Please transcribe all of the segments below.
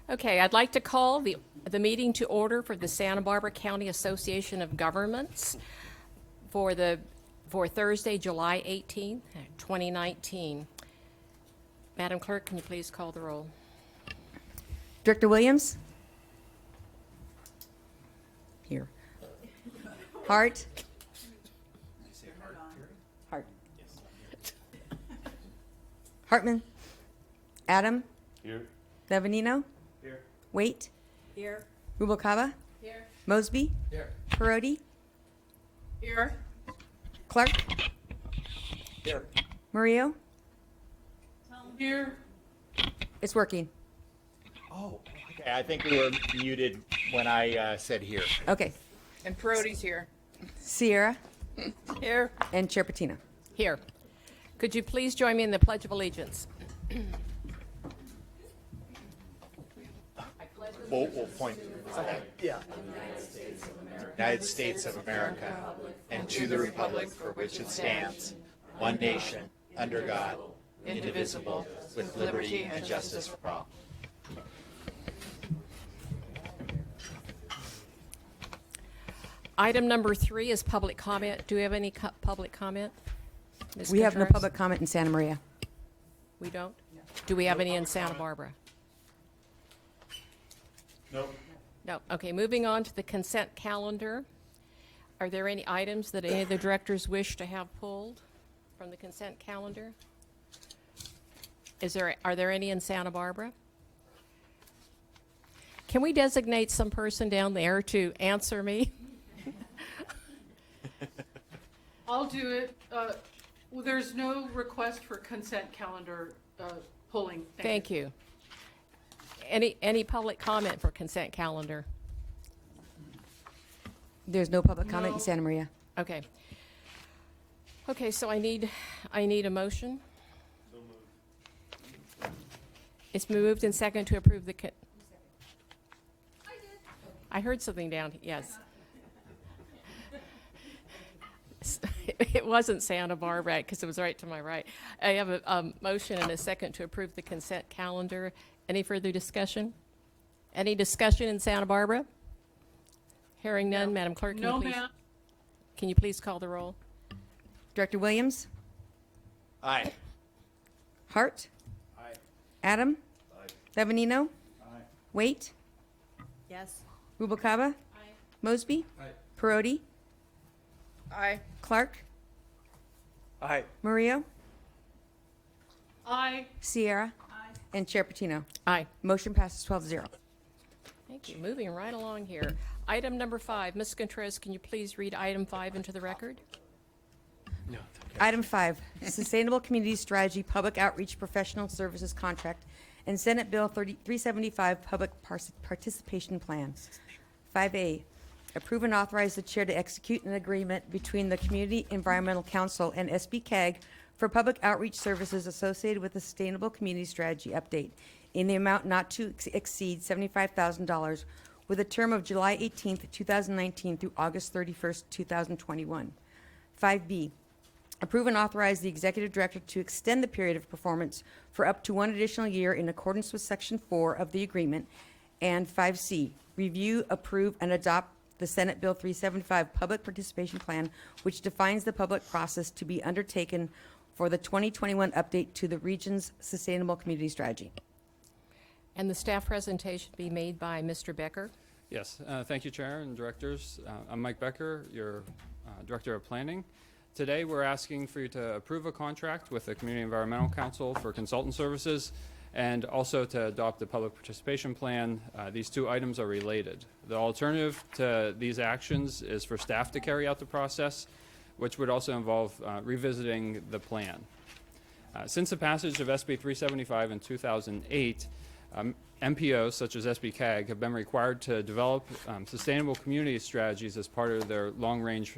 Okay, I'd like to call the meeting to order for the Santa Barbara County Association of Governments for Thursday, July 18th, 2019. Madam Clerk, can you please call the roll? Director Williams? Here. Hart? Hart. Hartman? Adam? Here. Levanino? Here. Waite? Here. Rubalcaba? Here. Mosby? Here. Perotti? Here. Clark? Here. Murillo? Here. It's working. Oh, okay. I think we were muted when I said here. Okay. And Perotti's here. Sierra Here. and Chair Patino. Here. Could you please join me in the Pledge of Allegiance? We'll point. Yeah. United States of America, and to the republic for which it stands, one nation, under God, indivisible, with liberty and justice for all. Item number 3 is public comment. Do we have any public comment? Ms. We have no Contreras? public comment in Santa Maria. We don't? Do we have any in Santa Barbara? No. No. Okay, moving on to the consent calendar. Are there any items that any of the directors wish to have pulled from the consent calendar? Are there any in Santa Barbara? Can we designate some person down there to answer me? I'll do it. Well, there's no request for consent calendar pulling. Thank you. Any public comment for consent calendar? There's no public comment in No. Santa Maria. Okay. Okay, so I need a motion. It's moved and second to approve the. I heard something down. Yes. It wasn't Santa Barbara because it was right to my right. I have a motion and a second to approve the consent calendar. Any further discussion? Any discussion in Santa Barbara? Hearing none, No. Madam Clerk, No, ma'am. can you please call the roll? Director Williams? Aye. Hart? Aye. Adam? Aye. Levanino? Aye. Waite? Yes. Rubalcaba? Mosby? Aye. Perotti? Aye. Clark? Aye. Murillo? Aye. Sierra? And Chair Patino. Aye. Motion passes 12-0. Thank you. Moving right along here. Item number 5. Ms. Contreras, can you please read item 5 into the record? No. Item 5, Sustainable Community Strategy Public Outreach Professional Services Contract and Senate Bill 375 Public Participation Plan. 5A, approve and authorize the chair to execute an agreement between the Community Environmental Council and SBCAG for public outreach services associated with the Sustainable Community Strategy Update in the amount not to exceed $75,000 with a term of July 18th, 2019 through August 31st, 2021. 5B, approve and authorize the executive director to extend the period of performance for up to 1 additional year in accordance with Section 4 of the agreement. And 5C, review, approve, and adopt the Senate Bill 375 Public Participation Plan, which defines the public process to be undertaken for the 2021 update to the region's Sustainable Community Strategy. And the staff presentation be made by Mr. Becker. Yes, thank you, Chair and Directors. I'm Mike Becker, your Director of Planning. Today, we're asking for you to approve a contract with the Community Environmental Council for consultant services and also to adopt the Public Participation Plan. These two items are related. The alternative to these actions is for staff to carry out the process, which would also involve revisiting the plan. Since the passage of SB 375 in 2008, MPOs such as SBCAG have been required to develop sustainable community strategies as part of their long-range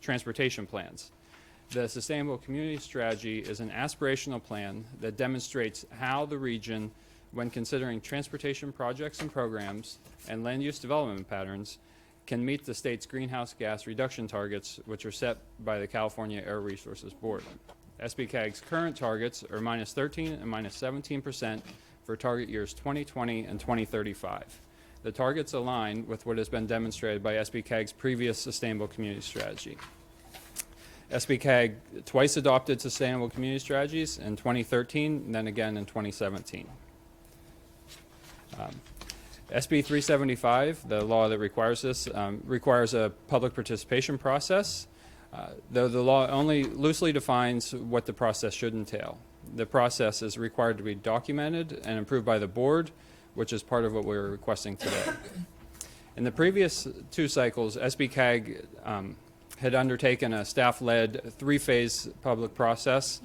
transportation plans. The Sustainable Community Strategy is an aspirational plan that demonstrates how the region, when considering transportation projects and programs and land use development patterns, can meet the state's greenhouse gas reduction targets, which are set by the California Air Resources Board. SBCAG's current targets are -13% and -17% for target years 2020 and 2035. The targets align with what has been demonstrated by SBCAG's previous Sustainable Community Strategy. SBCAG twice adopted Sustainable Community Strategies in 2013 and then again in 2017. SB 375, the law that requires this, requires a public participation process, though the law only loosely defines what the process should entail. The process is required to be documented and approved by the board, which is part of what we're requesting today. In the previous 2 cycles, SBCAG had undertaken a staff-led 3-phase public process.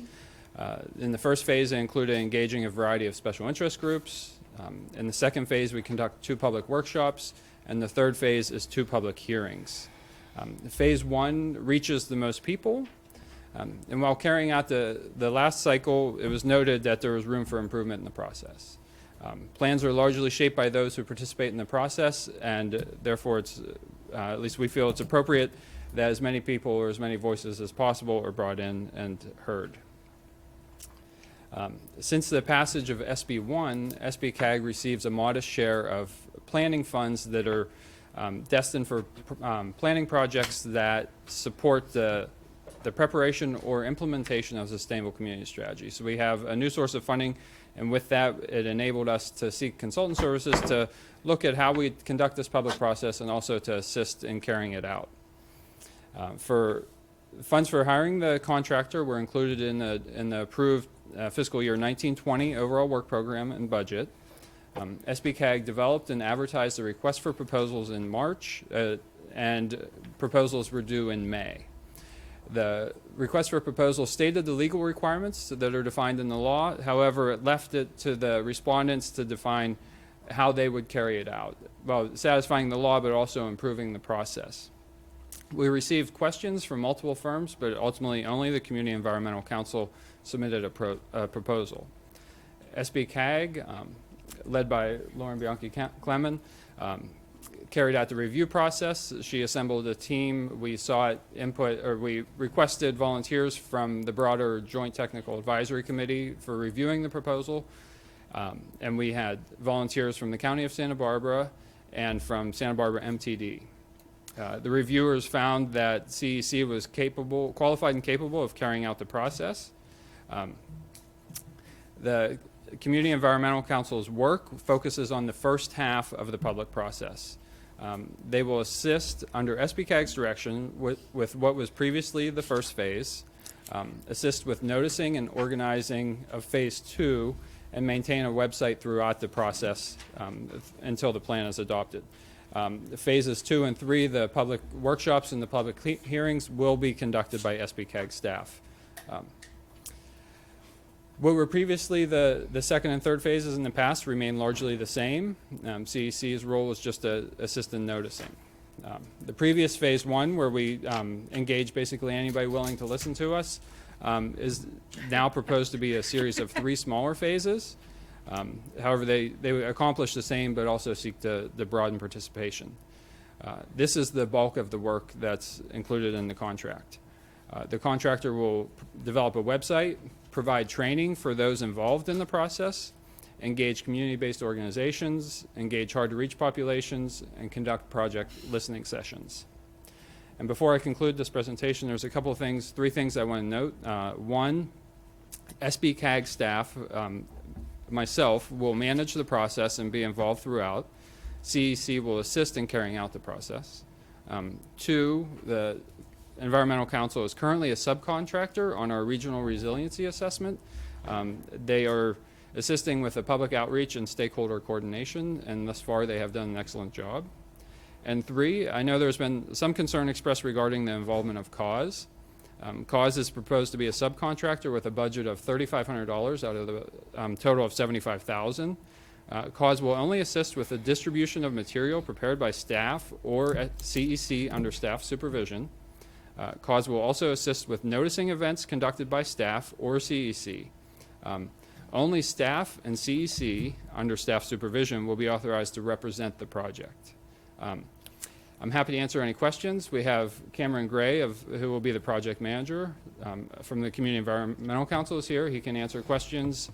In the first phase, it included engaging a variety of special interest groups. In the second phase, we conduct 2 public workshops, and the third phase is 2 public hearings. Phase 1 reaches the most people, and while carrying out the last cycle, it was noted that there was room for improvement in the process. Plans are largely shaped by those who participate in the process, and therefore it's, at least we feel it's appropriate that as many people or as many voices as possible are brought in and heard. Since the passage of SB 1, SBCAG receives a modest share of planning funds that are destined for planning projects that support the preparation or implementation of sustainable community strategy. So we have a new source of funding, and with that, it enabled us to seek consultant services to look at how we conduct this public process and also to assist in carrying it out. For funds for hiring the contractor were included in the approved fiscal year 1920 overall work program and budget. SBCAG developed and advertised the request for proposals in March, and proposals were due in May. The request for proposal stated the legal requirements that are defined in the law. However, it left it to the respondents to define how they would carry it out, well, satisfying the law, but also improving the process. We received questions from multiple firms, but ultimately only the Community Environmental Council submitted a proposal. SBCAG, led by Lauren Bianchi-Clemen, carried out the review process. She assembled a team. We sought input, or we requested volunteers from the broader Joint Technical Advisory Committee for reviewing the proposal. And we had volunteers from the County of Santa Barbara and from Santa Barbara MTD. The reviewers found that CEC was qualified and capable of carrying out the process. The Community Environmental Council's work focuses on the first half of the public process. They will assist under SBCAG's direction with what was previously the first phase, assist with noticing and organizing of phase 2, and maintain a website throughout the process until the plan is adopted. Phases 2 and 3, the public workshops and the public hearings, will be conducted by SBCAG staff. What were previously the second and third phases in the past remain largely the same. CEC's role is just to assist in noticing. The previous phase 1, where we engage basically anybody willing to listen to us, is now proposed to be a series of 3 smaller phases. However, they accomplish the same, but also seek to broaden participation. This is the bulk of the work that's included in the contract. The contractor will develop a website, provide training for those involved in the process, engage community-based organizations, engage hard-to-reach populations, and conduct project listening sessions. And before I conclude this presentation, there's a couple of things, 3 things I want to note. One, SBCAG staff, myself, will manage the process and be involved throughout. CEC will assist in carrying out the process. 2, the Environmental Council is currently a subcontractor on our regional resiliency assessment. They are assisting with the public outreach and stakeholder coordination, and thus far they have done an excellent job. And 3, I know there's been some concern expressed regarding the involvement of CAUSE. CAUSE is proposed to be a subcontractor with a budget of $3,500 out of the total of $75,000. CAUSE will only assist with the distribution of material prepared by staff or at CEC under staff supervision. CAUSE will also assist with noticing events conducted by staff or CEC. Only staff and CEC under staff supervision will be authorized to represent the project. I'm happy to answer any questions. We have Cameron Gray, who will be the project manager from the Community Environmental Council, is here. He can answer questions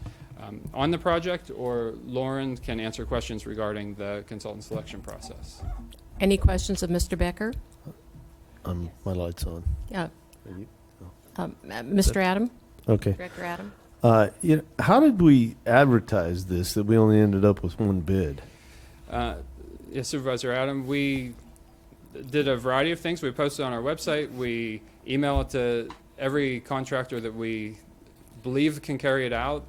on the project, or Lauren can answer questions regarding the consultant selection process. Any questions of Mr. Becker? My light's on. Yeah. Are you? Mr. Adam? Okay. Director Adam? How did we advertise this that we only ended up with one bid? Yes, Supervisor Adam, we did a variety of things. We posted on our website. We email it to every contractor that we believe can carry it out.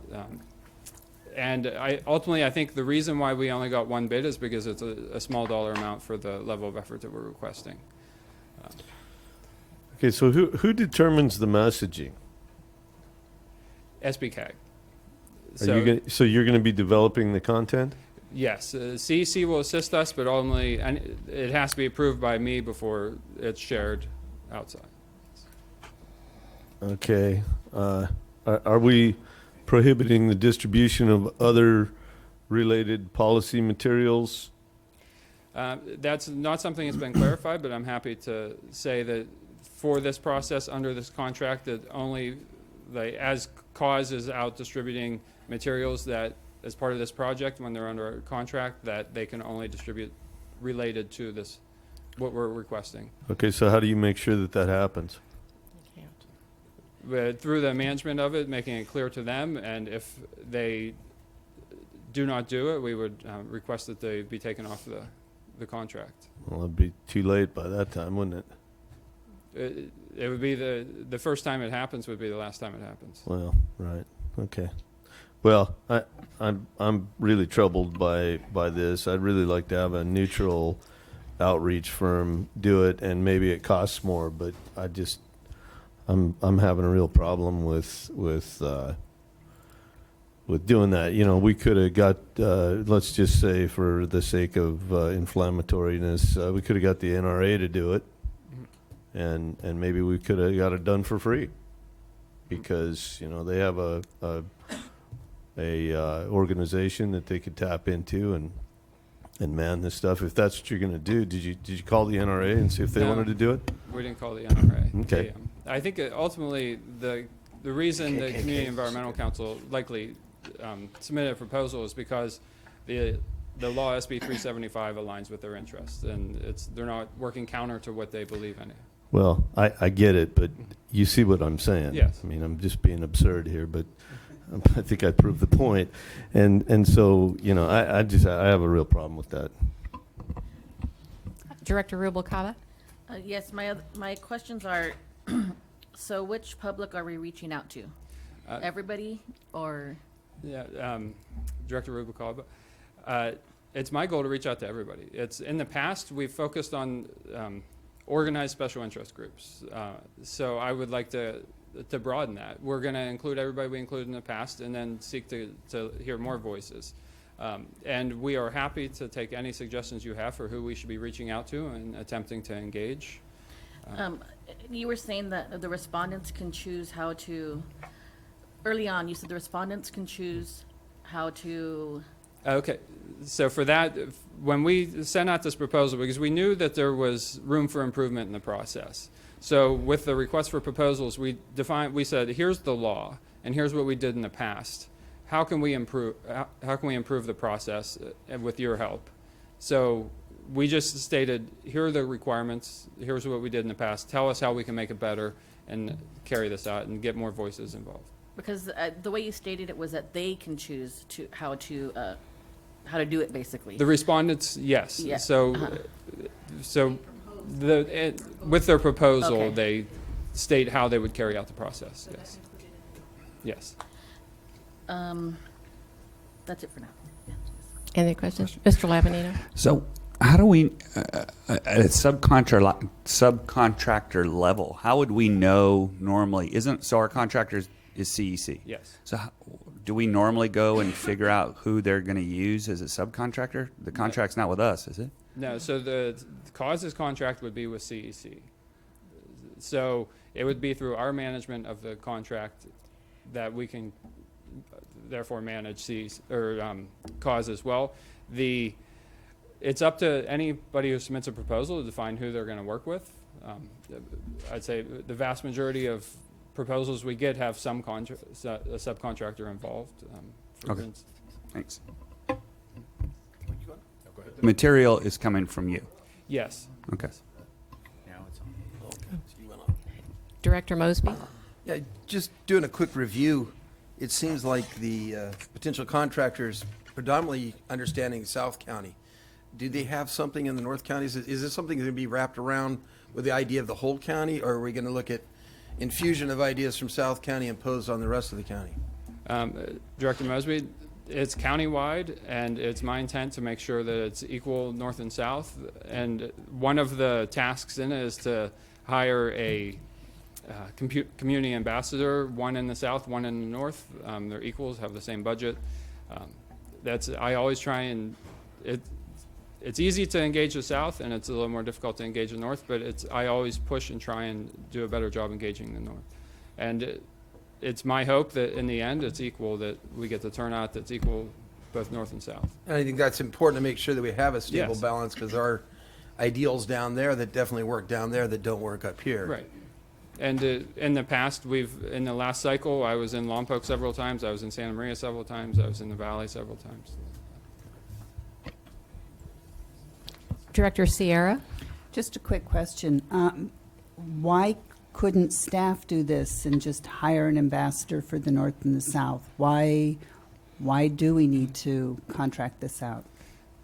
And ultimately, I think the reason why we only got one bid is because it's a small dollar amount for the level of effort that we're requesting. Okay, so who determines the messaging? SBCAG. So you're going to be developing the content? Yes, CEC will assist us, but ultimately, it has to be approved by me before it's shared outside. Okay. Are we prohibiting the distribution of other related policy materials? That's not something that's been clarified, but I'm happy to say that for this process under this contract, that only as cause is out distributing materials that as part of this project when they're under a contract, that they can only distribute related to this, what we're requesting. Okay, so how do you make sure that that happens? But through the management of it, making it clear to them, and if they do not do it, we would request that they be taken off the contract. Well, it'd be too late by that time, wouldn't it? It would be the first time it happens would be the last time it happens. Well, right. Okay. Well, I'm really troubled by this. I'd really like to have a neutral outreach firm do it, and maybe it costs more, but I'm having a real problem with doing that. You know, we could have got let's just say for the sake of inflammatoriness, we could have got the NRA to do it, and maybe we could have got it done for free, because they have a organization that they could tap into and man this stuff. If that's what you're going to do, did you call the NRA and see if they No. wanted to do it? We didn't call the NRA. Okay. I think ultimately the reason the Community Environmental Council likely submitted a proposal is because the law SB 375 aligns with their interests, and they're not working counter to what they believe in. Well, I get it, but you see what I'm saying. Yes. I mean, I'm just being absurd here, but I think I proved the point. And so, I have a real problem with that. Director Rubalcaba? Yes, my questions are, so which public are we reaching out to? Everybody, or? Yeah, Director Rubalcaba. It's my goal to reach out to everybody. It's in the past we've focused on organized special interest groups. So I would like to broaden that. We're going to include everybody we included in the past, and then seek to hear more voices. And we are happy to take any suggestions you have for who we should be reaching out to and attempting to engage. You were saying that the respondents can choose how to, early on, you said the respondents can choose how to. Okay, so for that, when we sent out this proposal, because we knew that there was room for improvement in the process. So with the request for proposals, we said, here's the law, and here's what we did in the past. How can we improve the process with your help? So we just stated, here are the requirements, here's what we did in the past, tell us how we can make it better and carry this out and get more voices involved. Because the way you stated it was that they can choose how to do it, basically. The respondents, yes. Yeah. So with their proposal, Okay. they state how they would carry out the process, yes. Yes. That's it for now. Any questions? Mr. Labanino? So how do we, at a subcontractor level, how would we know normally? Our contractor is CEC. Yes. So do we normally go and figure out who they're going to use as a subcontractor? The contract's not with us, is it? No, so the causes contract would be with CEC. So it would be through our management of the contract that we can therefore manage cause as well. It's up to anybody who submits a proposal to define who they're going to work with. I'd say the vast majority of proposals we get have a subcontractor involved Okay. Thanks. The material is coming from you. Yes. Okay. Director Mosby? Yeah, just doing a quick review, it seems like the potential contractors predominantly understanding South County. Do they have something in the North Counties? Is this something going to be wrapped around with the idea of the whole county, or are we going to look at infusion of ideas from South County imposed on the rest of the county? Director Mosby, it's countywide, and it's my intent to make sure that it's equal north and south. And one of the tasks in it is to hire a community ambassador, one in the south, one in the north. They're equals, have the same budget. I always try and it's easy to engage the south, and it's a little more difficult to engage the north. But I always push and try and do a better job engaging the north. And it's my hope that in the end it's equal, that we get the turnout that's equal both north and south. And I think that's important to make sure that we have a stable Yes. balance, because there are ideals down there that definitely work down there that don't work up here. Right. And in the past, in the last cycle, I was in Lompoc several times, I was in Santa Maria several times, I was in the Valley several times. Director Sierra? Just a quick question. Why couldn't staff do this and just hire an ambassador for the North and the South? Why do we need to contract this out?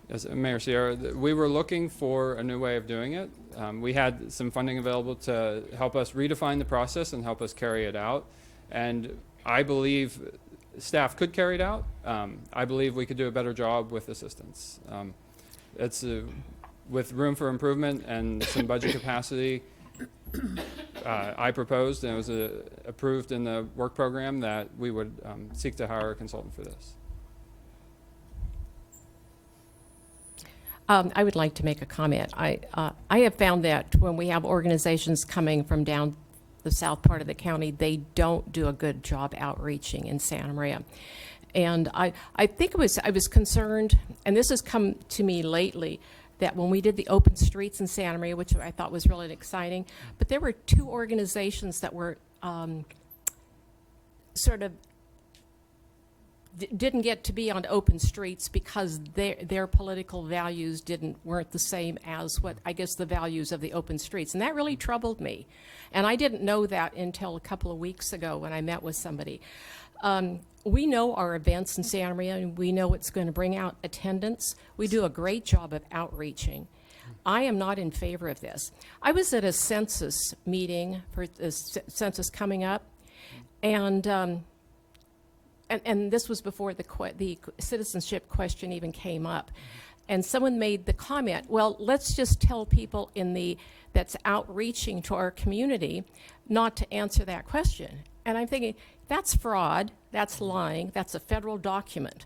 Yes, Mayor Sierra, we were looking for a new way of doing it. We had some funding available to help us redefine the process and help us carry it out. And I believe staff could carry it out. I believe we could do a better job with assistance. With room for improvement and some budget capacity, I proposed, and it was approved in the work program, that we would seek to hire a consultant for this. I would like to make a comment. I have found that when we have organizations coming from down the south part of the county, they don't do a good job outreaching in Santa Maria. And I think I was concerned, and this has come to me lately, that when we did the open streets in Santa Maria, which I thought was really exciting, but there were two organizations that were sort of didn't get to be on open streets because their political values weren't the same as what I guess the values of the open streets, and that really troubled me. And I didn't know that until a couple of weeks ago when I met with somebody. We know our events in Santa Maria, and we know it's going to bring out attendance. We do a great job of outreaching. I am not in favor of this. I was at a census meeting for the census coming up, and this was before the citizenship question even came up. And someone made the comment, well, let's just tell people that's outreaching to our community not to answer that question. And I'm thinking, that's fraud, that's lying, that's a federal document.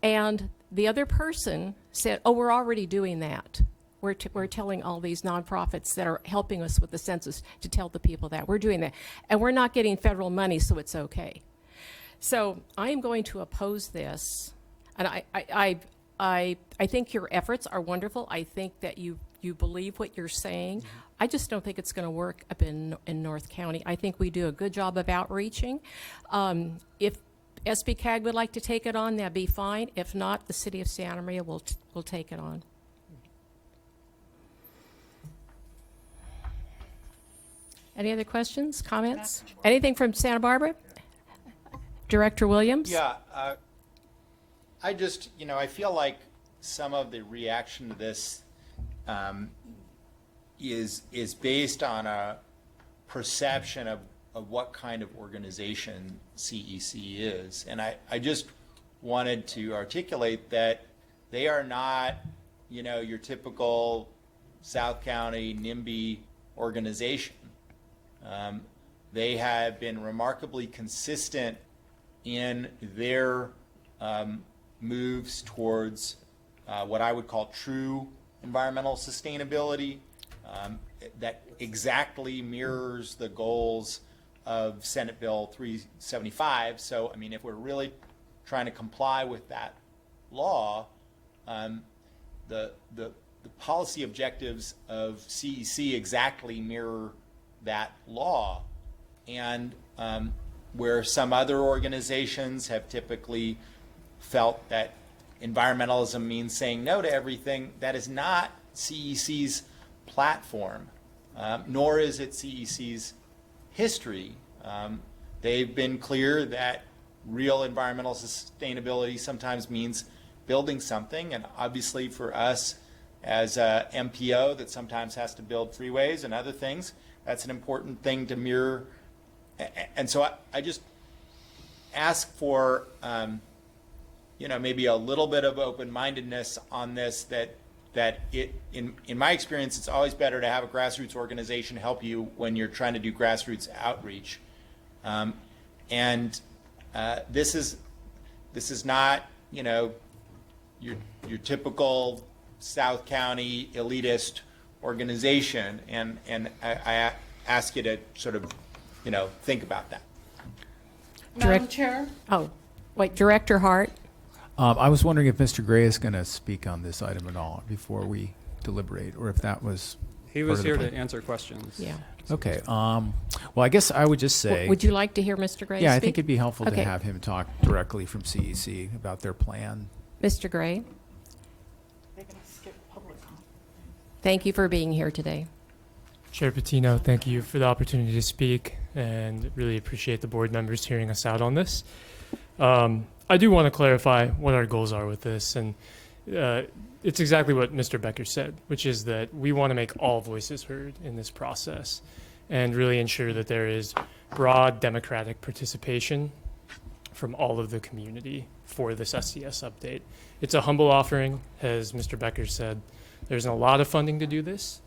And the other person said, oh, we're already doing that. We're telling all these nonprofits that are helping us with the census to tell the people that. We're doing that. And we're not getting federal money, so it's okay. So I am going to oppose this. And I think your efforts are wonderful. I think that you believe what you're saying. I just don't think it's going to work up in North County. I think we do a good job of outreaching. If SBCAG would like to take it on, that'd be fine. If not, the city of Santa Maria will take it on. Any other questions, comments? Anything from Santa Barbara? Director Williams? Yeah, I just, I feel like some of the reaction to this is based on a perception of what kind of organization CEC is. And I just wanted to articulate that they are not, your typical South County NIMBY organization. They have been remarkably consistent in their moves towards what I would call true environmental sustainability that exactly mirrors the goals of Senate Bill 375. So, if we're really trying to comply with that law, the policy objectives of CEC exactly mirror that law. And where some other organizations have typically felt that environmentalism means saying no to everything. That is not CEC's platform, nor is it CEC's history. They've been clear that real environmental sustainability sometimes means building something, and obviously for us as a MPO that sometimes has to build freeways and other things, that's an important thing to mirror. And so I just ask for maybe a little bit of open-mindedness on this, that in my experience, it's always better to have a grassroots organization help you when you're trying to do grassroots outreach. This is not, your typical South County elitist organization, and I ask you to sort of, think about that. Madam Chair? Oh, wait, Director Hart? I was wondering if Mr. Gray is going to speak on this item at all before we deliberate, or if that was. He was here to answer questions. Yeah. Okay. Well, I guess I would just say. Would you like to hear Mr. Gray Yeah, speak? I think it'd be helpful Okay. to have him talk directly from CEC about their plan. Mr. Gray, They're gonna skip public comment. thank you for being here today. Chair Patino, thank you for the opportunity to speak and really appreciate the board members hearing us out on this. I do want to clarify what our goals are with this, and it's exactly what Mr. Becker said, which is that we want to make all voices heard in this process and really ensure that there is broad democratic participation from all of the community for this SCS update. It's a humble offering, as Mr. Becker said. There's a lot of funding to do this,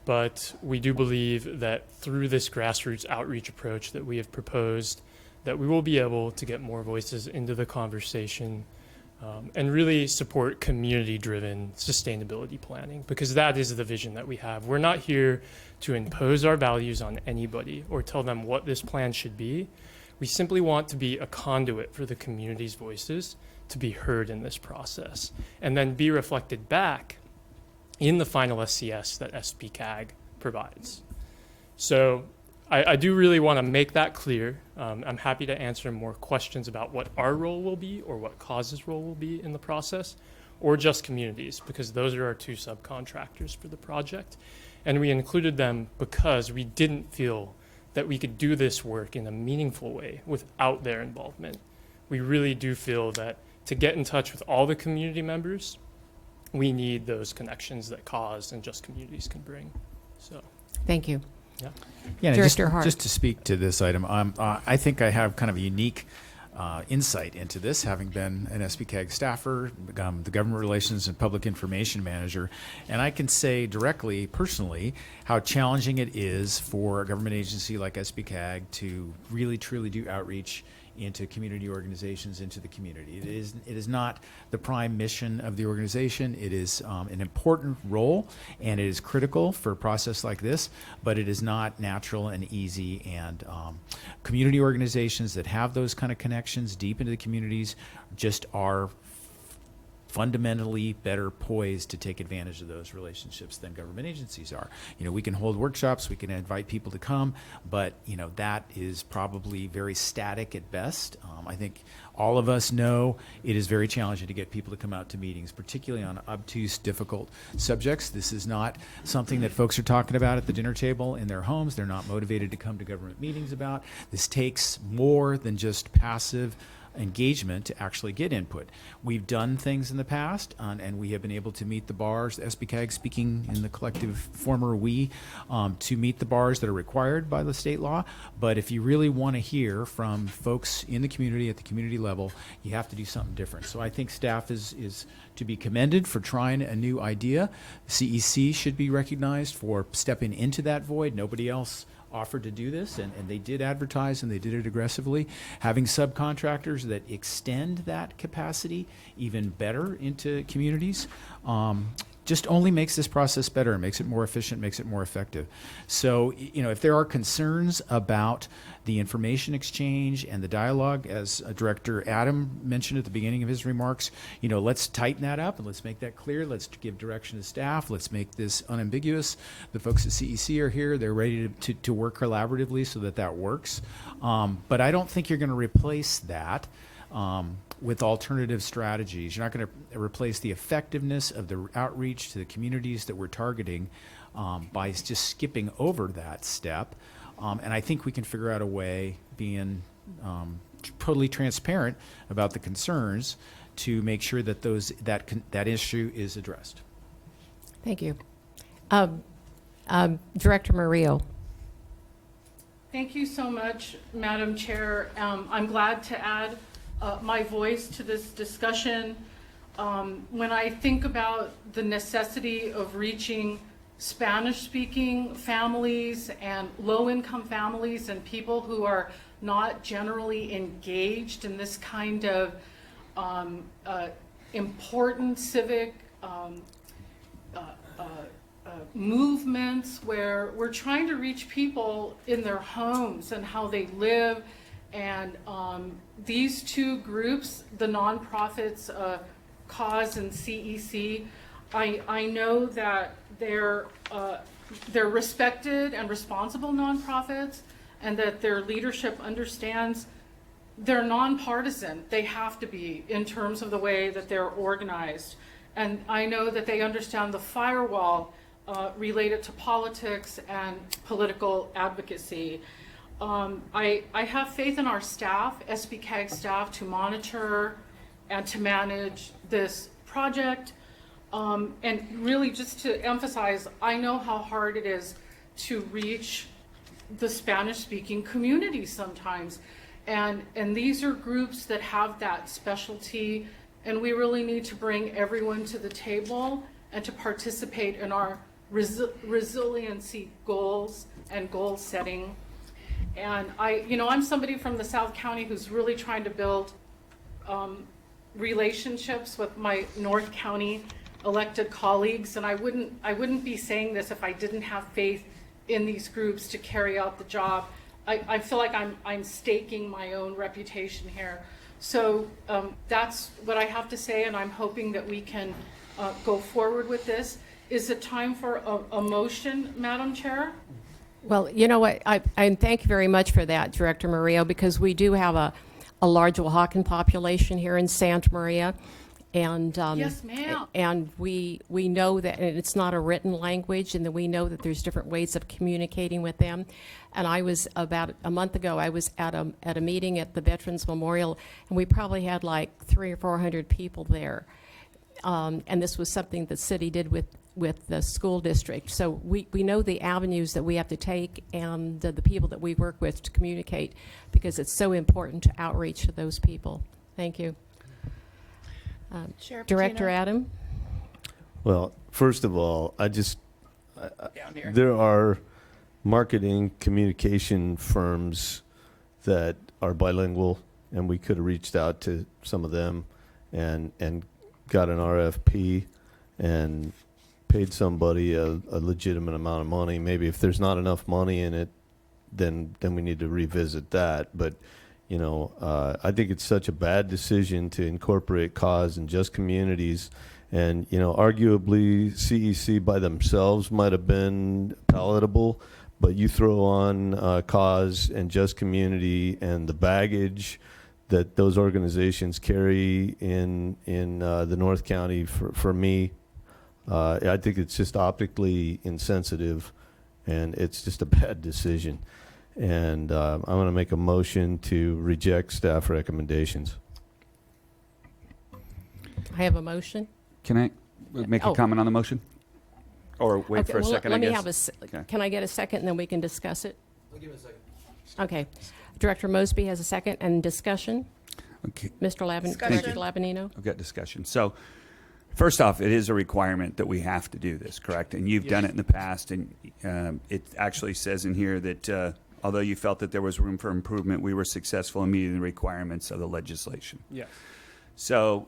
but we do believe that through this grassroots outreach approach that we have proposed, that we will be able to get more voices into the conversation and really support community-driven sustainability planning, because that is the vision that we have. We're not here to impose our values on anybody or tell them what this plan should be. We simply want to be a conduit for the community's voices to be heard in this process and then be reflected back in the final SCS that SPCAG provides. So I do really want to make that clear. I'm happy to answer more questions about what our role will be or what CAUSE's role will be in the process, or just communities, because those are our two subcontractors for the project. And we included them because we didn't feel that we could do this work in a meaningful way without their involvement. We really do feel that to get in touch with all the community members, we need those connections that CAUSE and just communities can bring. So, Thank you. yeah. Yeah, Director Hart. just to speak to this item, I think I have kind of a unique insight into this, having been an SPCAG staffer, the Government Relations and Public Information Manager, and I can say directly, personally, how challenging it is for a government agency like SPCAG to really, truly do outreach into community organizations, into the community. It is not the prime mission of the organization. It is an important role, and it is critical for a process like this, but it is not natural and easy. And community organizations that have those kind of connections deep into the communities just are fundamentally better poised to take advantage of those relationships than government agencies are. We can hold workshops, we can invite people to come, but that is probably very static at best. I think all of us know it is very challenging to get people to come out to meetings, particularly on obtuse, difficult subjects. This is not something that folks are talking about at the dinner table in their homes. They're not motivated to come to government meetings about. This takes more than just passive engagement to actually get input. We've done things in the past, and we have been able to meet the bars, SPCAG speaking in the collective former we, to meet the bars that are required by the state law. But if you really want to hear from folks in the community at the community level, you have to do something different. So I think staff is to be commended for trying a new idea. CEC should be recognized for stepping into that void. Nobody else offered to do this, and they did advertise, and they did it aggressively. Having subcontractors that extend that capacity even better into communities just only makes this process better, makes it more efficient, makes it more effective. So, if there are concerns about the information exchange and the dialogue, as Director Adam mentioned at the beginning of his remarks, let's tighten that up and let's make that clear. Let's give direction to staff. Let's make this unambiguous. The folks at CEC are here. They're ready to work collaboratively so that works. But I don't think you're going to replace that with alternative strategies. You're not going to replace the effectiveness of the outreach to the communities that we're targeting by just skipping over that step. And I think we can figure out a way, being totally transparent about the concerns, to make sure that that issue is addressed. Thank you. Director Murillo. Thank you so much, Madam Chair. I'm glad to add my voice to this discussion. When I think about the necessity of reaching Spanish-speaking families and low-income families and people who are not generally engaged in this kind of important civic movements, where we're trying to reach people in their homes and how they live. And these two groups, the nonprofits, Cause and CEC, I know that they're respected and responsible nonprofits, and that their leadership understands they're nonpartisan. They have to be, in terms of the way that they're organized. And I know that they understand the firewall related to politics and political advocacy. I have faith in our staff, SBCAG staff, to monitor and to manage this project. And really, just to emphasize, I know how hard it is to reach the Spanish-speaking community sometimes. And these are groups that have that specialty, and we really need to bring everyone to the table and to participate in our resiliency goals and goal setting. And I'm somebody from the South County who's really trying to build relationships with my North County elected colleagues, and I wouldn't be saying this if I didn't have faith in these groups to carry out the job. I feel like I'm staking my own reputation here. So that's what I have to say, and I'm hoping that we can go forward with this. Is it time for a motion, Madam Chair? Well, you know what, and thank you very much for that, Director Murillo, because we do have a large Oaxacan population here in Santa Maria. And Yes, ma'am. and we know that, and it's not a written language, and that we know that there's different ways of communicating with them. And I was, about a month ago, I was at a meeting at the Veterans Memorial, and we probably had like 300 or 400 people there. And this was something the city did with the school district. So we know the avenues that we have to take, and the people that we work with to communicate, because it's so important to outreach to those people. Thank you. Director Adam? Well, first of all, Down here. there are marketing communication firms that are bilingual, and we could have reached out to some of them and got an RFP and paid somebody a legitimate amount of money. Maybe if there's not enough money in it, then we need to revisit that. But I think it's such a bad decision to incorporate Cause and Just Communities. And, arguably CEC by themselves might have been palatable, but you throw on Cause and Just Community and the baggage that those organizations carry in the North County, for me, I think it's just optically insensitive, and it's just a bad decision. And I'm going to make a motion to reject staff recommendations. I have a motion. Can I make a comment on the motion? Or wait Okay, for a well, second, let I me guess? have Okay. Can I get a second, and then we can discuss it? I'll give it a second. Okay. Director Mosby has a second, and discussion. Okay. Mr. Discussion. Labanino? I've got discussion. So, first off, it is a requirement that we have to do this, correct? And you've done it in the past, and it actually says in here that although you felt that there was room for improvement, we were successful in meeting the requirements of the legislation. Yes. So,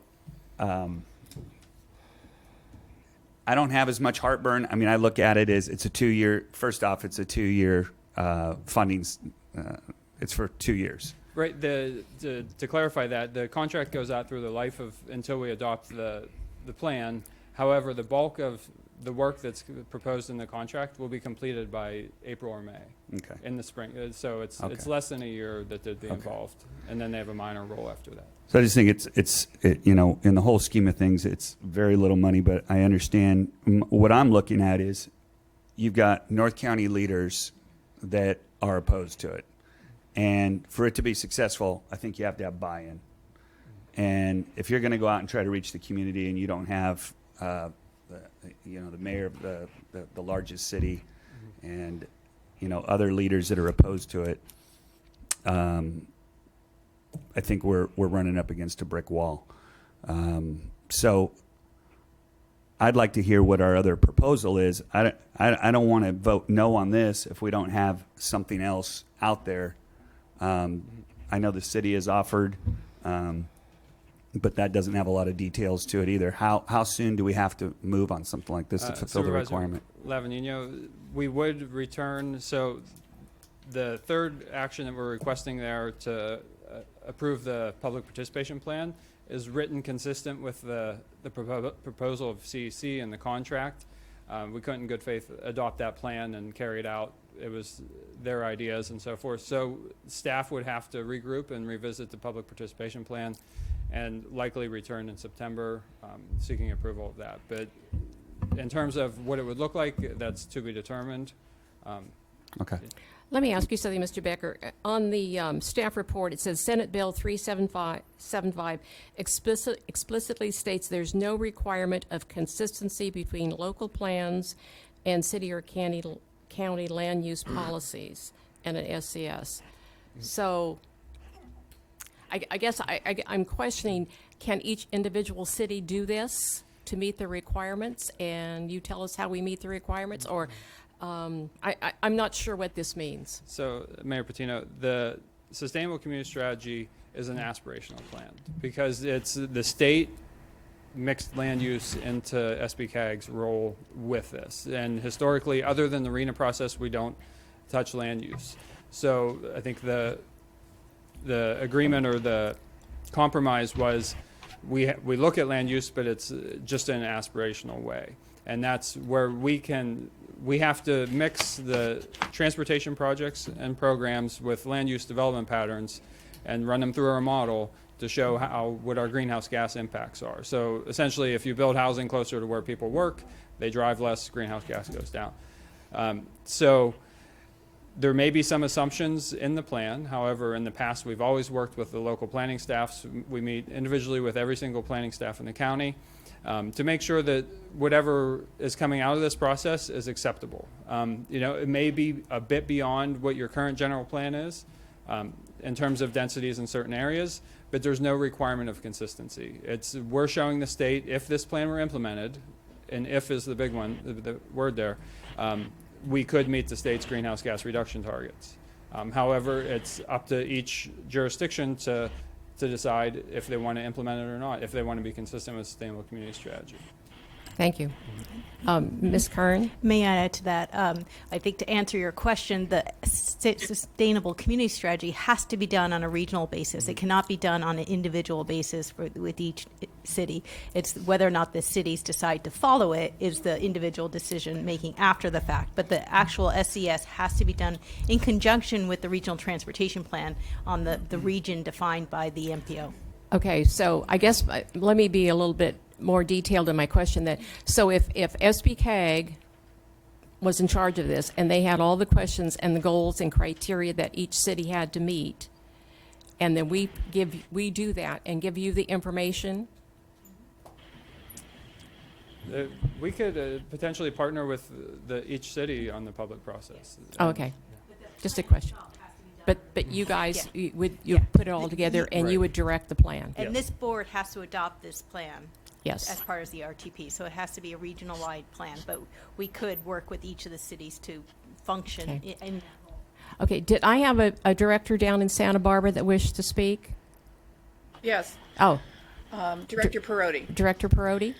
I don't have as much heartburn. I mean, I look at it as it's a 2-year. First off, it's a 2-year funding. It's for 2 years. Right. To clarify that, the contract goes out through the life of until we adopt the plan. However, the bulk of the work that's proposed in the contract will be completed by April or May Okay. in the spring. So it's Okay. less than a year that they'd be involved, and then they have a minor role after that. So I just think it's you know, in the whole scheme of things, it's very little money, but I understand what I'm looking at is you've got North County leaders that are opposed to it. And for it to be successful, I think you have to have buy-in. And if you're going to go out and try to reach the community and you don't have, the mayor of the largest city and, other leaders that are opposed to it, I think we're running up against a brick wall. So I'd like to hear what our other proposal is. I don't want to vote no on this if we don't have something else out there. I know the city has offered, but that doesn't have a lot of details to it either. How soon do we have to move on something like this to fulfill the Supervisor requirement? Levin, we would return, so the third action that we're requesting there to approve the public participation plan is written consistent with the proposal of CEC and the contract. We couldn't in good faith adopt that plan and carry it out. It was their ideas and so forth. So staff would have to regroup and revisit the public participation plan and likely return in September seeking approval of that. But in terms of what it would look like, that's to be determined. Okay. Let me ask you something, Mr. Becker. On the staff report, it says Senate Bill 375 explicitly states there's no requirement of consistency between local plans and city or county land use policies and an SCS. So I guess I'm questioning, can each individual city do this to meet the requirements? And you tell us how we meet the requirements? Or I'm not sure what this means. So, Mayor Patino, the Sustainable Community Strategy is an aspirational plan because it's the state mixed land use into SBCAG's role with this. And historically, other than the RENA process, we don't touch land use. So I think the agreement or the compromise was we look at land use, but it's just in an aspirational way. And that's where we have to mix the transportation projects and programs with land use development patterns and run them through our model to show what our greenhouse gas impacts are. So essentially, if you build housing closer to where people work, they drive less, greenhouse gas goes down. So there may be some assumptions in the plan. However, in the past, we've always worked with the local planning staffs. We meet individually with every single planning staff in the county to make sure that whatever is coming out of this process is acceptable. It may be a bit beyond what your current general plan is in terms of densities in certain areas, but there's no requirement of consistency. We're showing the state if this plan were implemented, and if is the big one, the word there, we could meet the state's greenhouse gas reduction targets. However, it's up to each jurisdiction to decide if they want to implement it or not, if they want to be consistent with Sustainable Community Strategy. Thank you. Ms. Kern? May I add to that? I think to answer your question, the sustainable community strategy has to be done on a regional basis. It cannot be done on an individual basis with each city. It's whether or not the cities decide to follow it is the individual decision making after the fact. But the actual SCS has to be done in conjunction with the regional transportation plan on the region defined by the MPO. Okay, so I guess let me be a little bit more detailed in my question then. So if SBCAG was in charge of this and they had all the questions and the goals and criteria that each city had to meet, and then we do that and give you the information. We could potentially partner with each city on the public process. Oh, okay, just a question. But you guys, you put it all together and you would direct the plan. And this board has to adopt this plan. Yes. As part of the RTP, so it has to be a regional-wide plan, but we could work with each of the cities to function in. Okay, did I have a director down in Santa Barbara that wished to speak? Yes. Oh. Director Perotti. Director Perotti?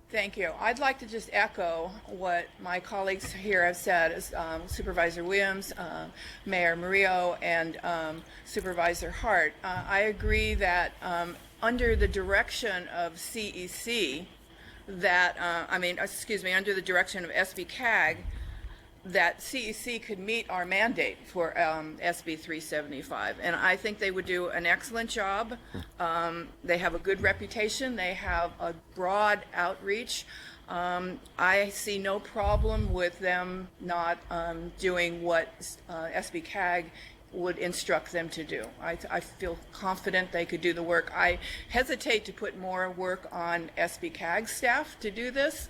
Thank you. I'd like to just echo what my colleagues here have said, Supervisor Williams, Mayor Murillo, and Supervisor Hart. I agree that under the direction of CEC, that, under the direction of SB-CAG, that CEC could meet our mandate for SB 375. And I think they would do an excellent job. They have a good reputation. They have a broad outreach. I see no problem with them not doing what SB-CAG would instruct them to do. I feel confident they could do the work. I hesitate to put more work on SB-CAG staff to do this.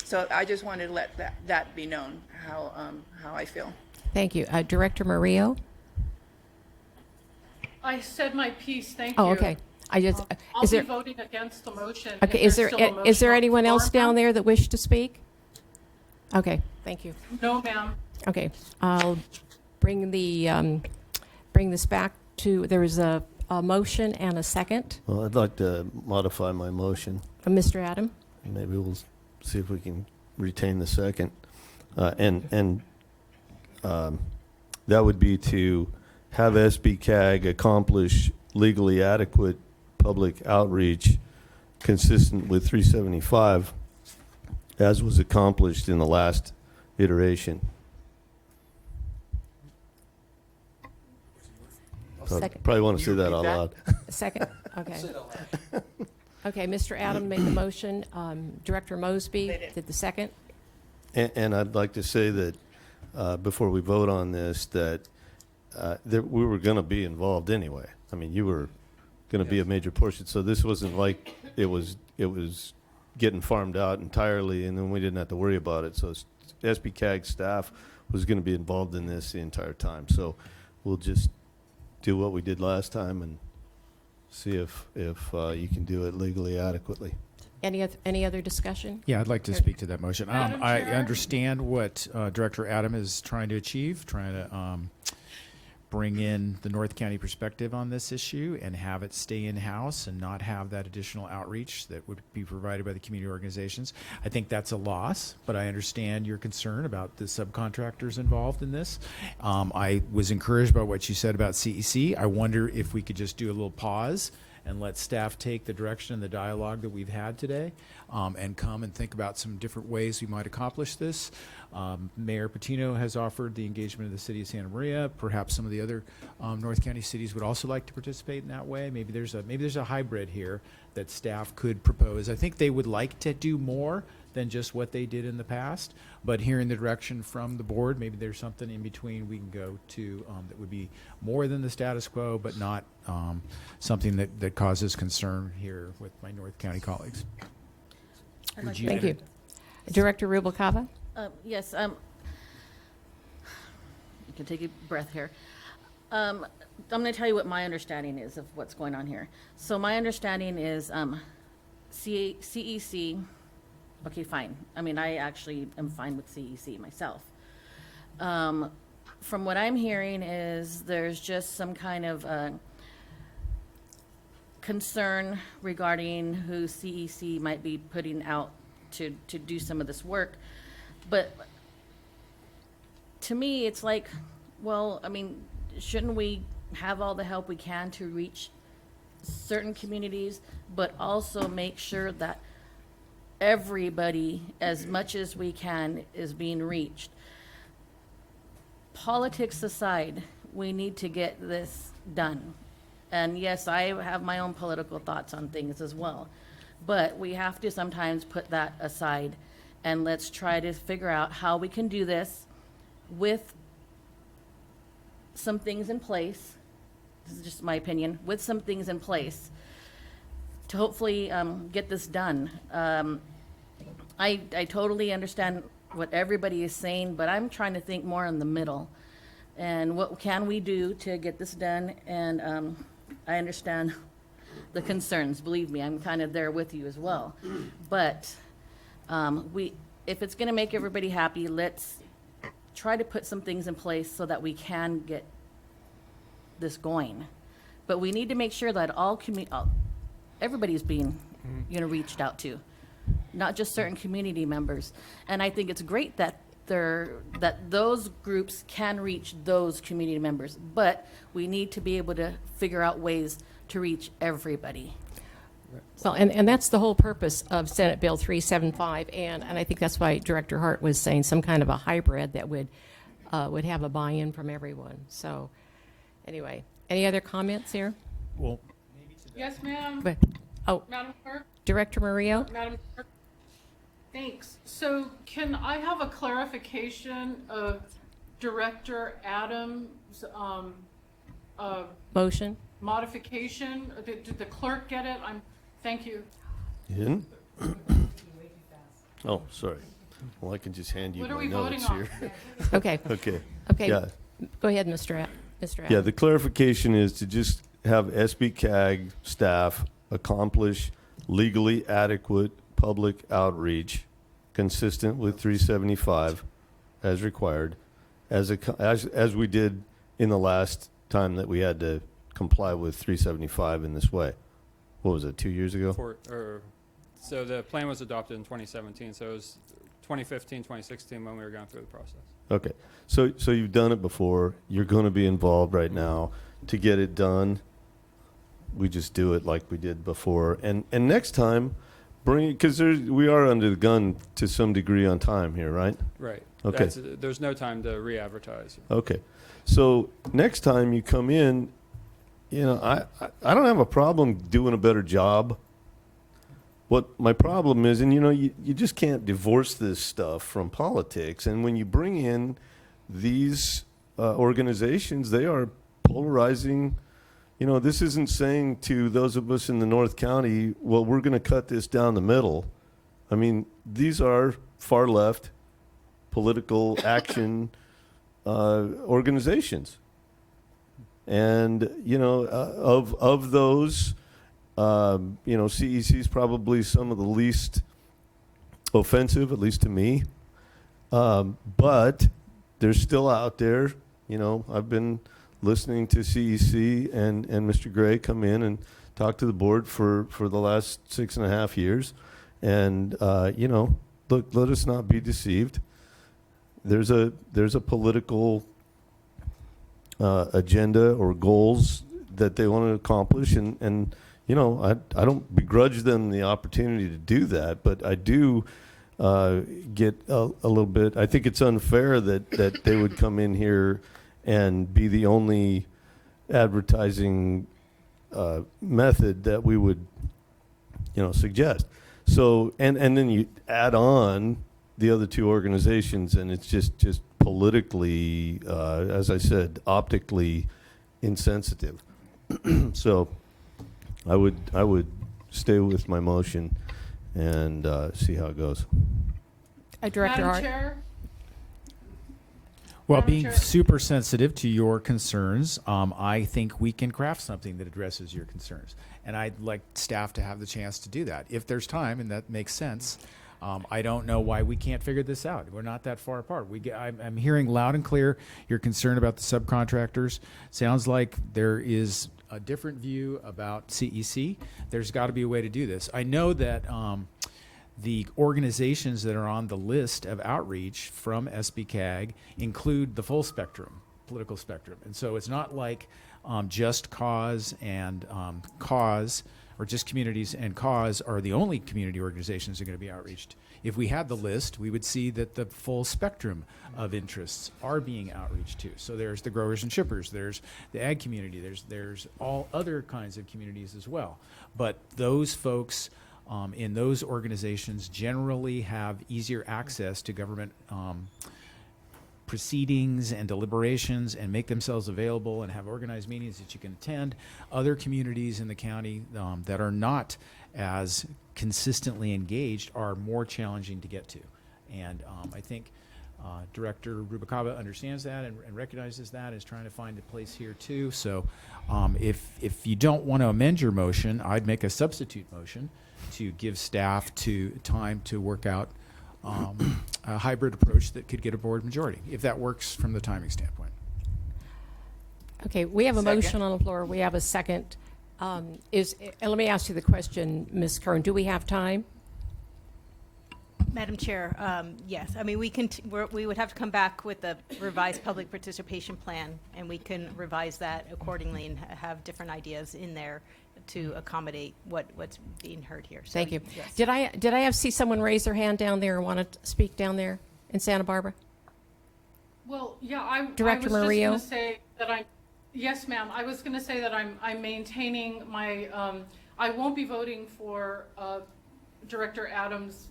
So I just wanted to let that be known, how I feel. Thank you. Director Murillo? I said my piece, thank you. Oh, okay. I'll Is be there, voting against the motion. okay, if is there's there, still a is there motion on anyone the else floor, down ma'am? there that wished to speak? Okay, thank you. No, ma'am. Okay, I'll bring this back to, there is a motion and a second. Well, I'd like to modify my motion. Mr. Adam? Maybe we'll see if we can retain the second. And that would be to have SB-CAG accomplish legally adequate public outreach consistent with 375, as was accomplished in the last iteration. Second. Probably want to say that out loud. Second, okay. Okay, Mr. Adam made the motion. Director Mosby did the second. And I'd like to say that before we vote on this, that we were going to be involved anyway. I mean, you were going to be a major portion, so this wasn't like it was getting farmed out entirely, and then we didn't have to worry about it. So SB-CAG staff was going to be involved in this the entire time. So we'll just do what we did last time and see if you can do it legally adequately. Any other discussion? Yeah, I'd like to speak to that motion. Madam I Chair? understand what Director Adam is trying to achieve, trying to bring in the North County perspective on this issue and have it stay in-house and not have that additional outreach that would be provided by the community organizations. I think that's a loss, but I understand your concern about the subcontractors involved in this. I was encouraged by what you said about CEC. I wonder if we could just do a little pause and let staff take the direction and the dialogue that we've had today, and come and think about some different ways we might accomplish this. Mayor Patino has offered the engagement of the city of Santa Maria. Perhaps some of the other North County cities would also like to participate in that way. Maybe there's a hybrid here that staff could propose. I think they would like to do more than just what they did in the past, but hearing the direction from the board, maybe there's something in between we can go to that would be more than the status quo, but not something that causes concern here with my North County colleagues. Thank you. Director Rubalcava? Yes, you can take a breath here. I'm going to tell you what my understanding is of what's going on here. So my understanding is CEC, okay, fine. I mean, I actually am fine with CEC myself. From what I'm hearing is there's just some kind of concern regarding who CEC might be putting out to do some of this work. But to me, it's like, well, I mean, shouldn't we have all the help we can to reach certain communities, but also make sure that everybody, as much as we can, is being reached? Politics aside, we need to get this done. And yes, I have my own political thoughts on things as well. But we have to sometimes put that aside and let's try to figure out how we can do this with some things in place. This is just my opinion, with some things in place to hopefully get this done. I totally understand what everybody is saying, but I'm trying to think more in the middle. And what can we do to get this done? And I understand the concerns. Believe me, I'm kind of there with you as well. But if it's going to make everybody happy, let's try to put some things in place so that we can get this going. But we need to make sure that everybody's being reached out to, not just certain community members. And I think it's great that those groups can reach those community members, but we need to be able to figure out ways to reach everybody. Well, and that's the whole purpose of Senate Bill 375, and I think that's why Director Hart was saying some kind of a hybrid that would have a buy-in from everyone. So, anyway, any other comments here? Well, Yes, ma'am. But, oh, Madam Clerk? Director Murillo? Madam Clerk? Thanks. So can I have a clarification of Director Adams' Motion? modification? Did the clerk get it? Thank you. You didn't? Oh, sorry. Well, I can just hand you What are my we voting notes on? here. Okay. Okay. Okay. Yeah. Go ahead, Mr. Adams. Yeah, the clarification is to just have SBCAG staff accomplish legally adequate public outreach consistent with 375 as required, as we did in the last time that we had to comply with 375 in this way. What was it, 2 years ago? So the plan was adopted in 2017, so it was 2015, 2016 when we were going through the process. Okay, so you've done it before. You're going to be involved right now to get it done. We just do it like we did before, and next time, bring it, because we are under the gun to some degree on time here, right? Right. Okay. There's no time to re-advertise. Okay, so next time you come in, you know, I don't have a problem doing a better job. What my problem is, and you know, you just can't divorce this stuff from politics. And when you bring in these organizations, they are polarizing. You know, this isn't saying to those of us in the North County, well, we're going to cut this down the middle. I mean, these are far left political action organizations. And, you know, of those, you know, CEC is probably some of the least offensive, at least to me. But they're still out there. You know, I've been listening to CEC and Mr. Gray come in and talk to the board for the last 6.5 years. And, you know, look, let us not be deceived. There's a political agenda or goals that they want to accomplish, and you know, I don't begrudge them the opportunity to do that, but I do get a little bit. I think it's unfair that they would come in here and be the only advertising method that we would, you know, suggest. So and then you add on the other two organizations, and it's just politically, as I said, optically insensitive. So I would stay with my motion and see how it goes. Director Madam Hart. Chair? Well, Madam being Chair. super sensitive to your concerns, I think we can craft something that addresses your concerns. And I'd like staff to have the chance to do that if there's time and that makes sense. I don't know why we can't figure this out. We're not that far apart. I'm hearing loud and clear your concern about the subcontractors. Sounds like there is a different view about CEC. There's got to be a way to do this. I know that the organizations that are on the list of outreach from SBCAG include the full spectrum, political spectrum. And so it's not like Just Cause and Cause, or just Communities and Cause are the only community organizations that are going to be outreached. If we had the list, we would see that the full spectrum of interests are being outreached to. So there's the growers and shippers, there's the ag community, there's all other kinds of communities as well. But those folks in those organizations generally have easier access to government proceedings and deliberations and make themselves available and have organized meetings that you can attend. Other communities in the county that are not as consistently engaged are more challenging to get to. And I think Director Rubalcaba understands that and recognizes that, is trying to find a place here too. So if you don't want to amend your motion, I'd make a substitute motion to give staff time to work out a hybrid approach that could get a board majority, if that works from the timing standpoint. Okay, we have a Second. motion on the floor. We have a second. Let me ask you the question, Ms. Kern. Do we have time? Madam Chair, yes. I mean, we would have to come back with a revised public participation plan, and we can revise that accordingly and have different ideas in there to accommodate what's being heard here. So, Thank you. yes. Did I see someone raise their hand down there and want to speak down there in Santa Barbara? Well, yeah, I Director was Murillo? just going to say that yes, ma'am. I was going to say that I'm maintaining my, I won't be voting for Director Adams'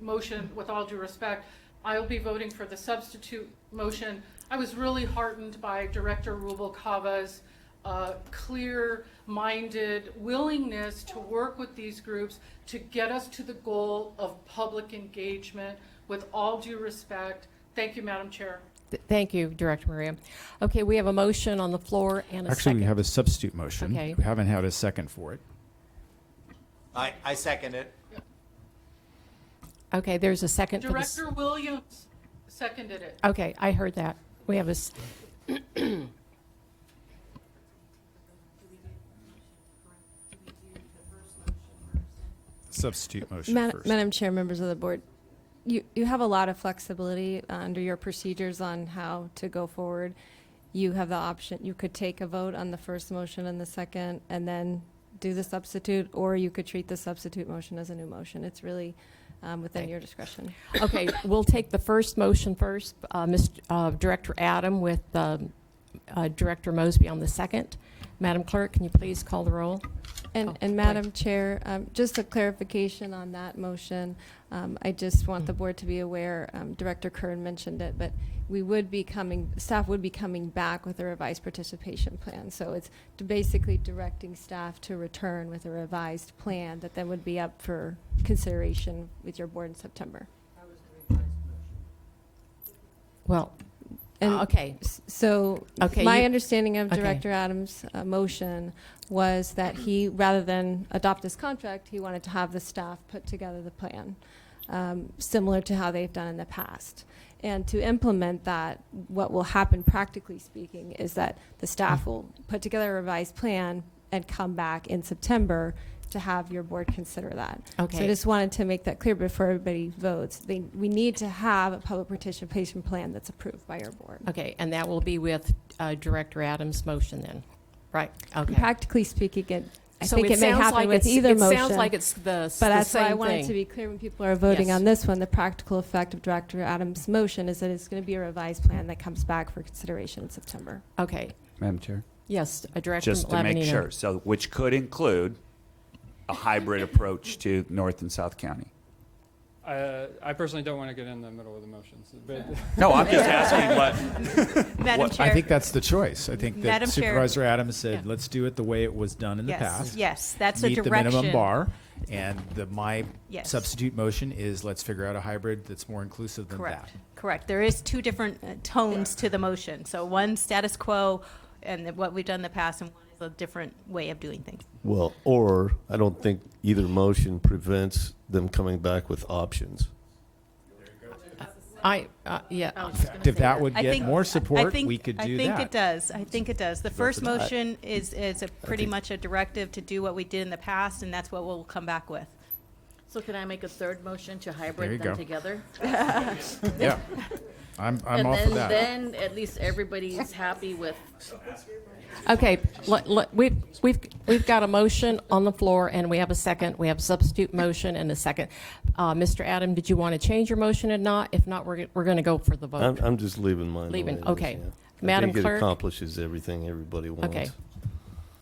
motion with all due respect. I'll be voting for the substitute motion. I was really heartened by Director Rubalcava's clear-minded willingness to work with these groups to get us to the goal of public engagement with all due respect. Thank you, Madam Chair. Thank you, Director Maria. Okay, we have a motion on the floor and a Actually, second. we have a substitute motion. Okay. We haven't had a second for it. I second it. Okay, there's a second for this. Director Williams seconded it. Okay, I heard that. We have a. Substitute motion first. Madam Chair, members of the board, you have a lot of flexibility under your procedures on how to go forward. You have the option, you could take a vote on the first motion and the second, and then do the substitute, or you could treat the substitute motion as a new motion. It's really within your discretion. Okay, we'll take the first motion first, Director Adam with Director Mosby on the second. Madam Clerk, can you please call the roll? And Madam Chair, just a clarification on that motion. I just want the board to be aware, Director Kern mentioned it, but staff would be coming back with a revised participation plan. So it's basically directing staff to return with a revised plan that then would be up for consideration with your board in September. Well, And okay. So Okay, my you- understanding of okay. Director Adams' motion was that he, rather than adopt this contract, he wanted to have the staff put together the plan, similar to how they've done in the past. And to implement that, what will happen practically speaking is that the staff will put together a revised plan and come back in September to have your board consider that. Okay. So I just wanted to make that clear before everybody votes. We need to have a public participation plan that's approved by your board. Okay, and that will be with Director Adams' motion then, right? Okay. Practically speaking, I So think it may sounds happen like with it's- either it motion. sounds like it's the But that's why I same wanted thing. to be clear when people are voting Yes. on this one, the practical effect of Director Adams' motion is that it's going to be a revised plan that comes back for consideration in September. Okay. Madam Chair? Yes, Director Just to make Lavanino. sure, so which could include a hybrid approach to North and South County. I personally don't want to get in the middle of the motions. But No, I'm just asking what. Madam Chair. I think that's the choice. I think that Madam Chair. Supervisor Adams said, Yeah. let's do it the way it was done in the Yes, past. yes, that's the Meet the minimum direction. bar. And my Yes. substitute motion is let's figure out a hybrid that's more inclusive than Correct. that. Correct. There is two different tones to the motion. So one status quo and what we've done in the past, and one is a different way of doing things. Well, or I don't think either motion prevents them coming back with options. Yeah. If that would I get think- more I support, think- we could do I think that. it does. I think it does. The first for that. motion is a pretty much a directive to do what we did in the past, and that's what we'll come back with. So can I make a third motion to There you hybrid them go. together? Yeah. I'm And all for then, that. then at least everybody's happy with, Okay, we've got a motion on the floor, and we have a second. We have a substitute motion and a second. Mr. Adam, did you want to change your motion or not? If not, we're going to go for the vote. I'm just leaving mine. the Leaving, way it is, okay. yeah. Madam I think Clerk? it accomplishes everything everybody wants. Okay.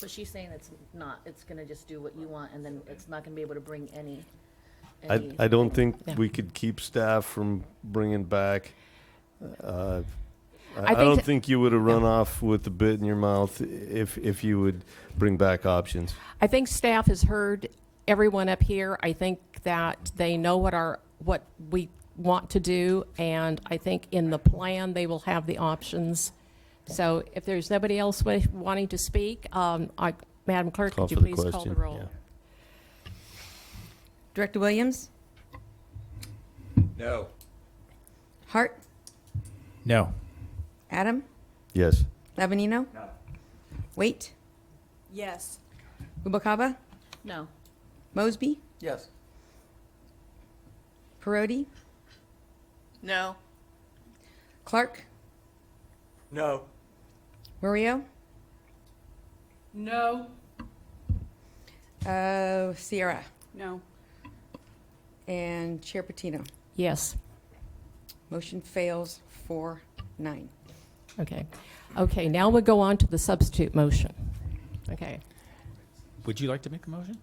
but she's saying it's not, it's gonna just do what you want, and then it's not gonna be able to bring any. I don't think Yeah. we could keep staff from bringing back. I think don't that- think you would have run off with the bit in your mouth if you would bring back options. I think staff has heard everyone up here. I think that they know what we want to do, and I think in the plan, they will have the options. So if there's nobody else wanting to speak, Madam Clerk, Call could you for the please call the question, roll? yeah. Director Williams? No. Hart? No. Adam? Yes. Lavanino? No. Wait? Yes. Rubalcaba? No. Mosby? Yes. Perotti? No. Clark? No. Murillo? No. Sierra No. and Chair Patino. Yes. Motion fails 4-9. Okay. Okay, now we'll go on to the substitute motion. Okay. Would you like to make a motion?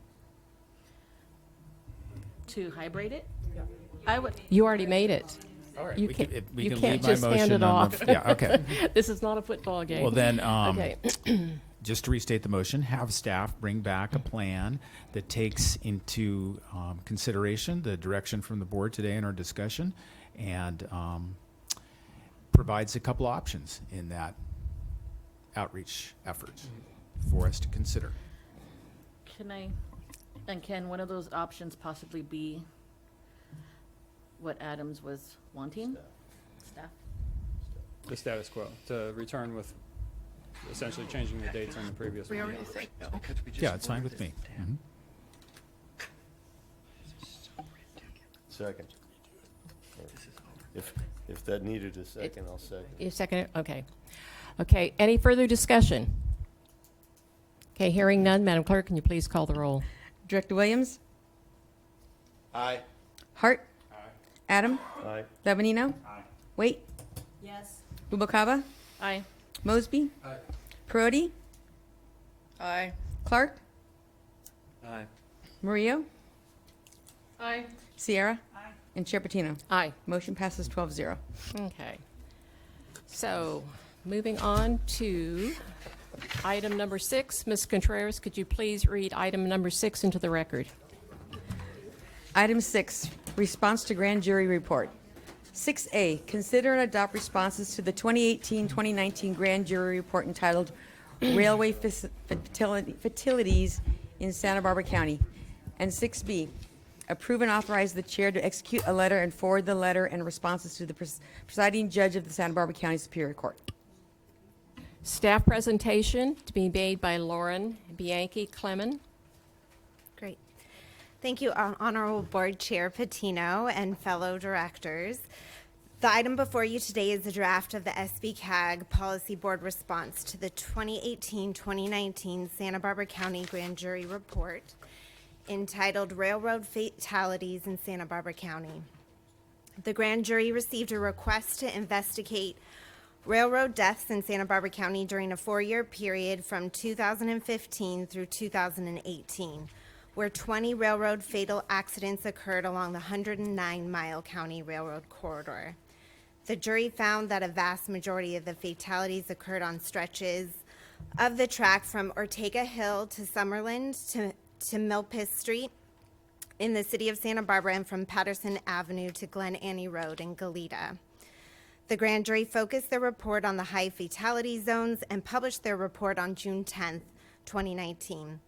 To hybrid it? I would, You already made it. All right, You we can't, can- we you can can't leave my just hand motion it on off. the- yeah, okay. This is not a football game. Well, then, Okay. just to restate the motion, have staff bring back a plan that takes into consideration the direction from the board today in our discussion and provides a couple options in that outreach effort for us to consider. can one of those options possibly be what Adams was wanting? Staff? The status quo, to return with essentially changing the dates on the previous We one. already said no. Yeah, it's fine with me. Mhm. Second. If that needed a second, I'll second. You second it? Okay. Okay, any further discussion? Okay, hearing none, Madam Clerk, can you please call the roll? Director Williams? Aye. Hart? Adam? Aye. Labanino? Wait. Yes. Ubakava? Aye. Mosby? Perotti? Aye. Clark? Aye. Murillo? Aye. Sierra? And Chair Patino. Aye. Motion passes 12-0. Okay. So, moving on to item number 6. Ms. Contreras, could you please read item number 6 into the record? Item 6, response to grand jury report. 6A, consider and adopt responses to the 2018-2019 grand jury report entitled Railway Fatalities in Santa Barbara County. And 6B, approve and authorize the chair to execute a letter and forward the letter and responses to the presiding judge of the Santa Barbara County Superior Court. Staff presentation to be made by Lauren Bianchi Clemon. Great. Thank you, Honorable Board Chair Patino and fellow directors. The item before you today is a draft of the SBCAG Policy Board response to the 2018-2019 Santa Barbara County Grand Jury Report entitled Railroad Fatalities in Santa Barbara County. The grand jury received a request to investigate railroad deaths in Santa Barbara County during a 4-year period from 2015 through 2018, where 20 railroad fatal accidents occurred along the 109-mile County Railroad corridor. The jury found that a vast majority of the fatalities occurred on stretches of the track from Ortega Hill to Summerland to Milpas Street in the city of Santa Barbara and from Patterson Avenue to Glen Annie Road in Goleta. The grand jury focused their report on the high fatality zones and published their report on June 10th, 2019,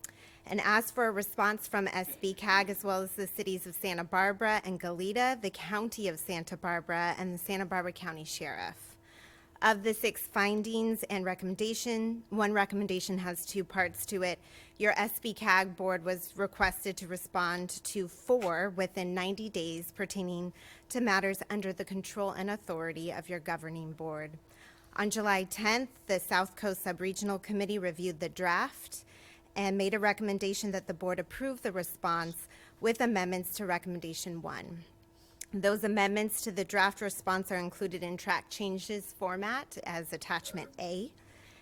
and asked for a response from SBCAG as well as the cities of Santa Barbara and Goleta, the county of Santa Barbara, and the Santa Barbara County Sheriff. Of the 6 findings and recommendation, one recommendation has 2 parts to it. Your SBCAG board was requested to respond to 4 within 90 days pertaining to matters under the control and authority of your governing board. On July 10th, the South Coast Subregional Committee reviewed the draft and made a recommendation that the board approve the response with amendments to recommendation 1. Those amendments to the draft response are included in track changes format as attachment A.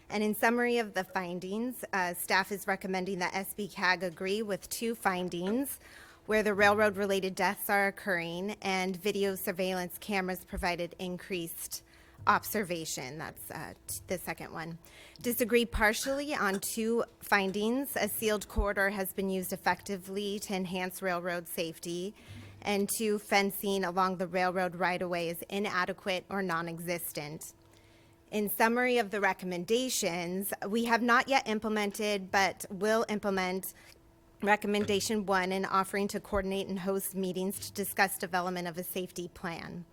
And in summary of the findings, staff is recommending that SBCAG agree with 2 findings where the railroad-related deaths are occurring and video surveillance cameras provided increased observation. That's the second one. Disagree partially on 2 findings. A sealed corridor has been used effectively to enhance railroad safety, and 2, fencing along the railroad right-of-way is inadequate or non-existent. In summary of the recommendations, we have not yet implemented but will implement recommendation 1 in offering to coordinate and host meetings to discuss development of a safety plan.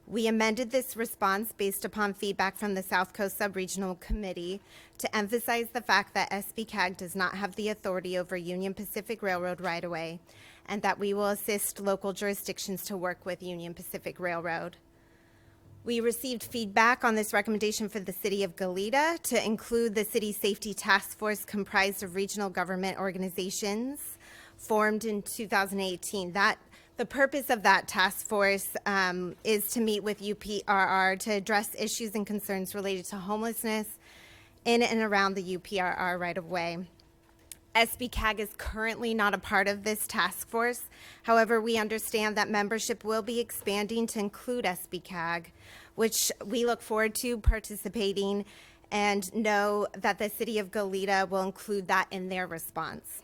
We amended this response based upon feedback from the South Coast Subregional Committee to emphasize the fact that SBCAG does not have the authority over Union Pacific Railroad right-of-way, and that we will assist local jurisdictions to work with Union Pacific Railroad. We received feedback on this recommendation for the city of Goleta to include the city safety task force comprised of regional government organizations, formed in 2018. The purpose of that task force is to meet with UPRR to address issues and concerns related to homelessness in and around the UPRR right-of-way. SBCAG is currently not a part of this task force. However, we understand that membership will be expanding to include SBCAG, which we look forward to participating and know that the City of Goleta will include that in their response.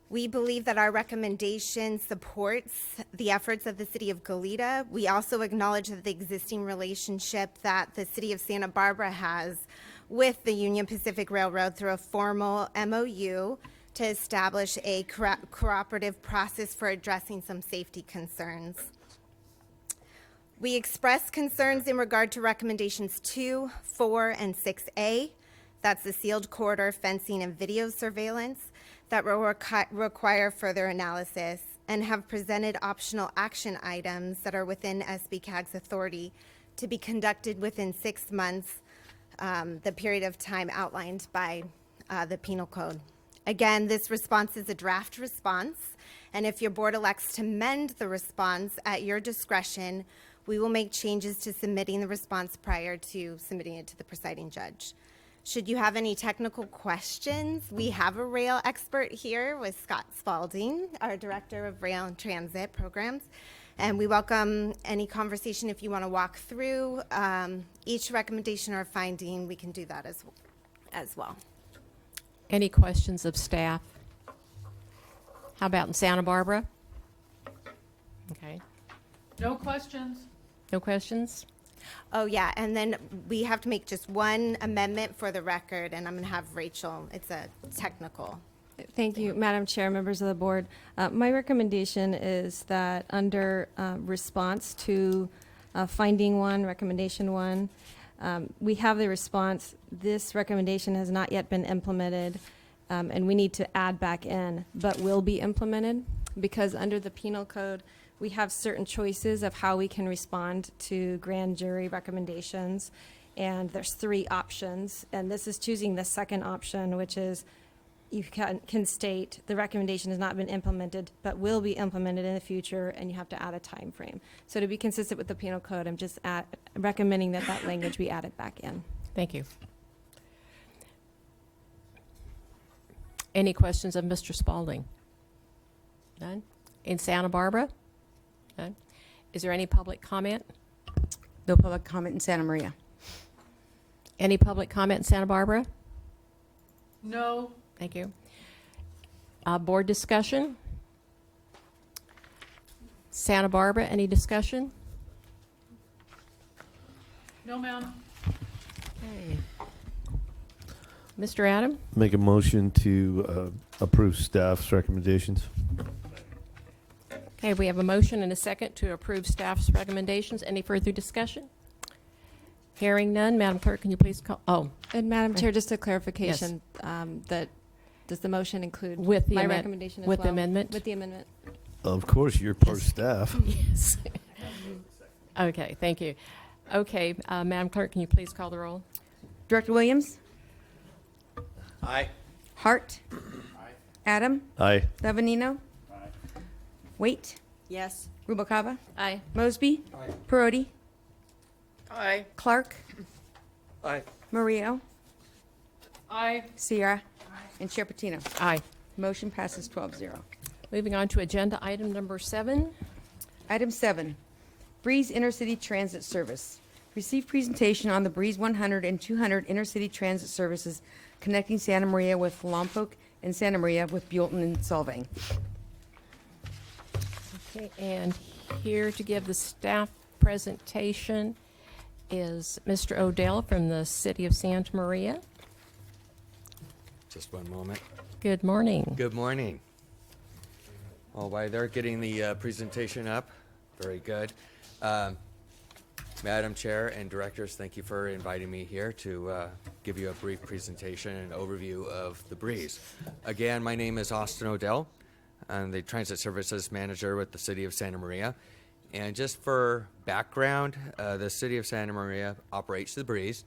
We believe that our recommendation supports the efforts of the City of Goleta. We also acknowledge that the existing relationship that the City of Santa Barbara has with the Union Pacific Railroad through a formal MOU to establish a cooperative process for addressing some safety concerns. We express concerns in regard to recommendations 2, 4, and 6A. That's the sealed corridor fencing and video surveillance that will require further analysis, and have presented optional action items that are within SBCAG's authority to be conducted within 6 months, the period of time outlined by the Penal Code. Again, this response is a draft response, and if your board elects to amend the response at your discretion, we will make changes to submitting the response prior to submitting it to the presiding judge. Should you have any technical questions, we have a rail expert here with Scott Spalding, our Director of Rail and Transit Programs, and we welcome any conversation if you want to walk through each recommendation or finding. We can do that as well. Any questions of staff? How about in Santa Barbara? Okay. No questions? No questions? Oh, yeah, and then we have to make just one amendment for the record, and I'm going to have Rachel, it's a technical. Thank you, Madam Chair, members of the board. My recommendation is that under response to finding 1, recommendation 1, we have the response, this recommendation has not yet been implemented, and we need to add back in, but will be implemented, because under the Penal Code, we have certain choices of how we can respond to grand jury recommendations, and there's 3 options, and this is choosing the second option, which is you can state the recommendation has not been implemented, but will be implemented in the future, and you have to add a time frame. So to be consistent with the Penal Code, I'm just recommending that language be added back in. Thank you. Any questions of Mr. Spalding? None? In Santa Barbara? None? Is there any public comment? No public comment in Santa Maria. Any public comment in Santa Barbara? No. Thank you. Board discussion? Santa Barbara, any discussion? No, ma'am. Okay. Mr. Adam? Make a motion to approve staff's recommendations. Okay, we have a motion and a second to approve staff's recommendations. Any further discussion? Hearing none, Madam Clerk, can you please call? Oh, And Madam Chair, just a clarification, that does the motion include With the my amend- recommendation as with the well? amendment? With the amendment. Of course, you're part of staff. yes. Okay, thank you. Okay, Madam Clerk, can you please call the roll? Director Williams? Aye. Hart? Adam? Aye. Lavanino? Waite? Yes. Rubalcaba? Aye. Mosby? Perotti? Aye. Clark? Aye. Murillo? Aye. Sierra? And Chair Patino. Aye. Motion passes 12-0. Moving on to agenda item number 7. Item 7, Breeze Intercity Transit Service. Receive presentation on the Breeze 100 and 200 intercity transit services connecting Santa Maria with Lompoc and Santa Maria with Buellton and Solvang. Okay, and here to give the staff presentation is Mr. Odell from the City of Santa Maria. Just one moment. Good morning. Good morning. Well, while they're getting the presentation up, very good. Madam Chair and Directors, thank you for inviting me here to give you a brief presentation and overview of the Breeze. Again, my name is Austin Odell. I'm the Transit Services Manager with the City of Santa Maria. And just for background, the City of Santa Maria operates the Breeze.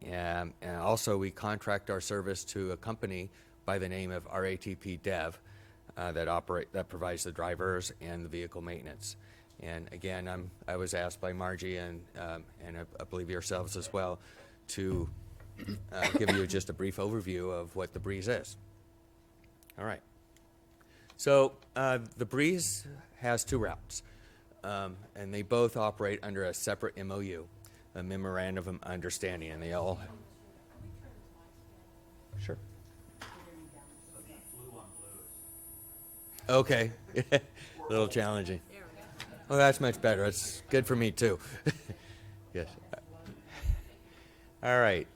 And also we contract our service to a company by the name of RATP Dev. that provides the drivers and the vehicle maintenance. And again, I was asked by Margie and I believe yourselves as well to give you just a brief overview of what the Breeze is. All right. So the Breeze has 2 routes, and they both operate under a separate MOU, a Memorandum of Understanding, and they all. Sure. Okay. A little challenging. Well, that's much better. It's good for me too. Yes. All right.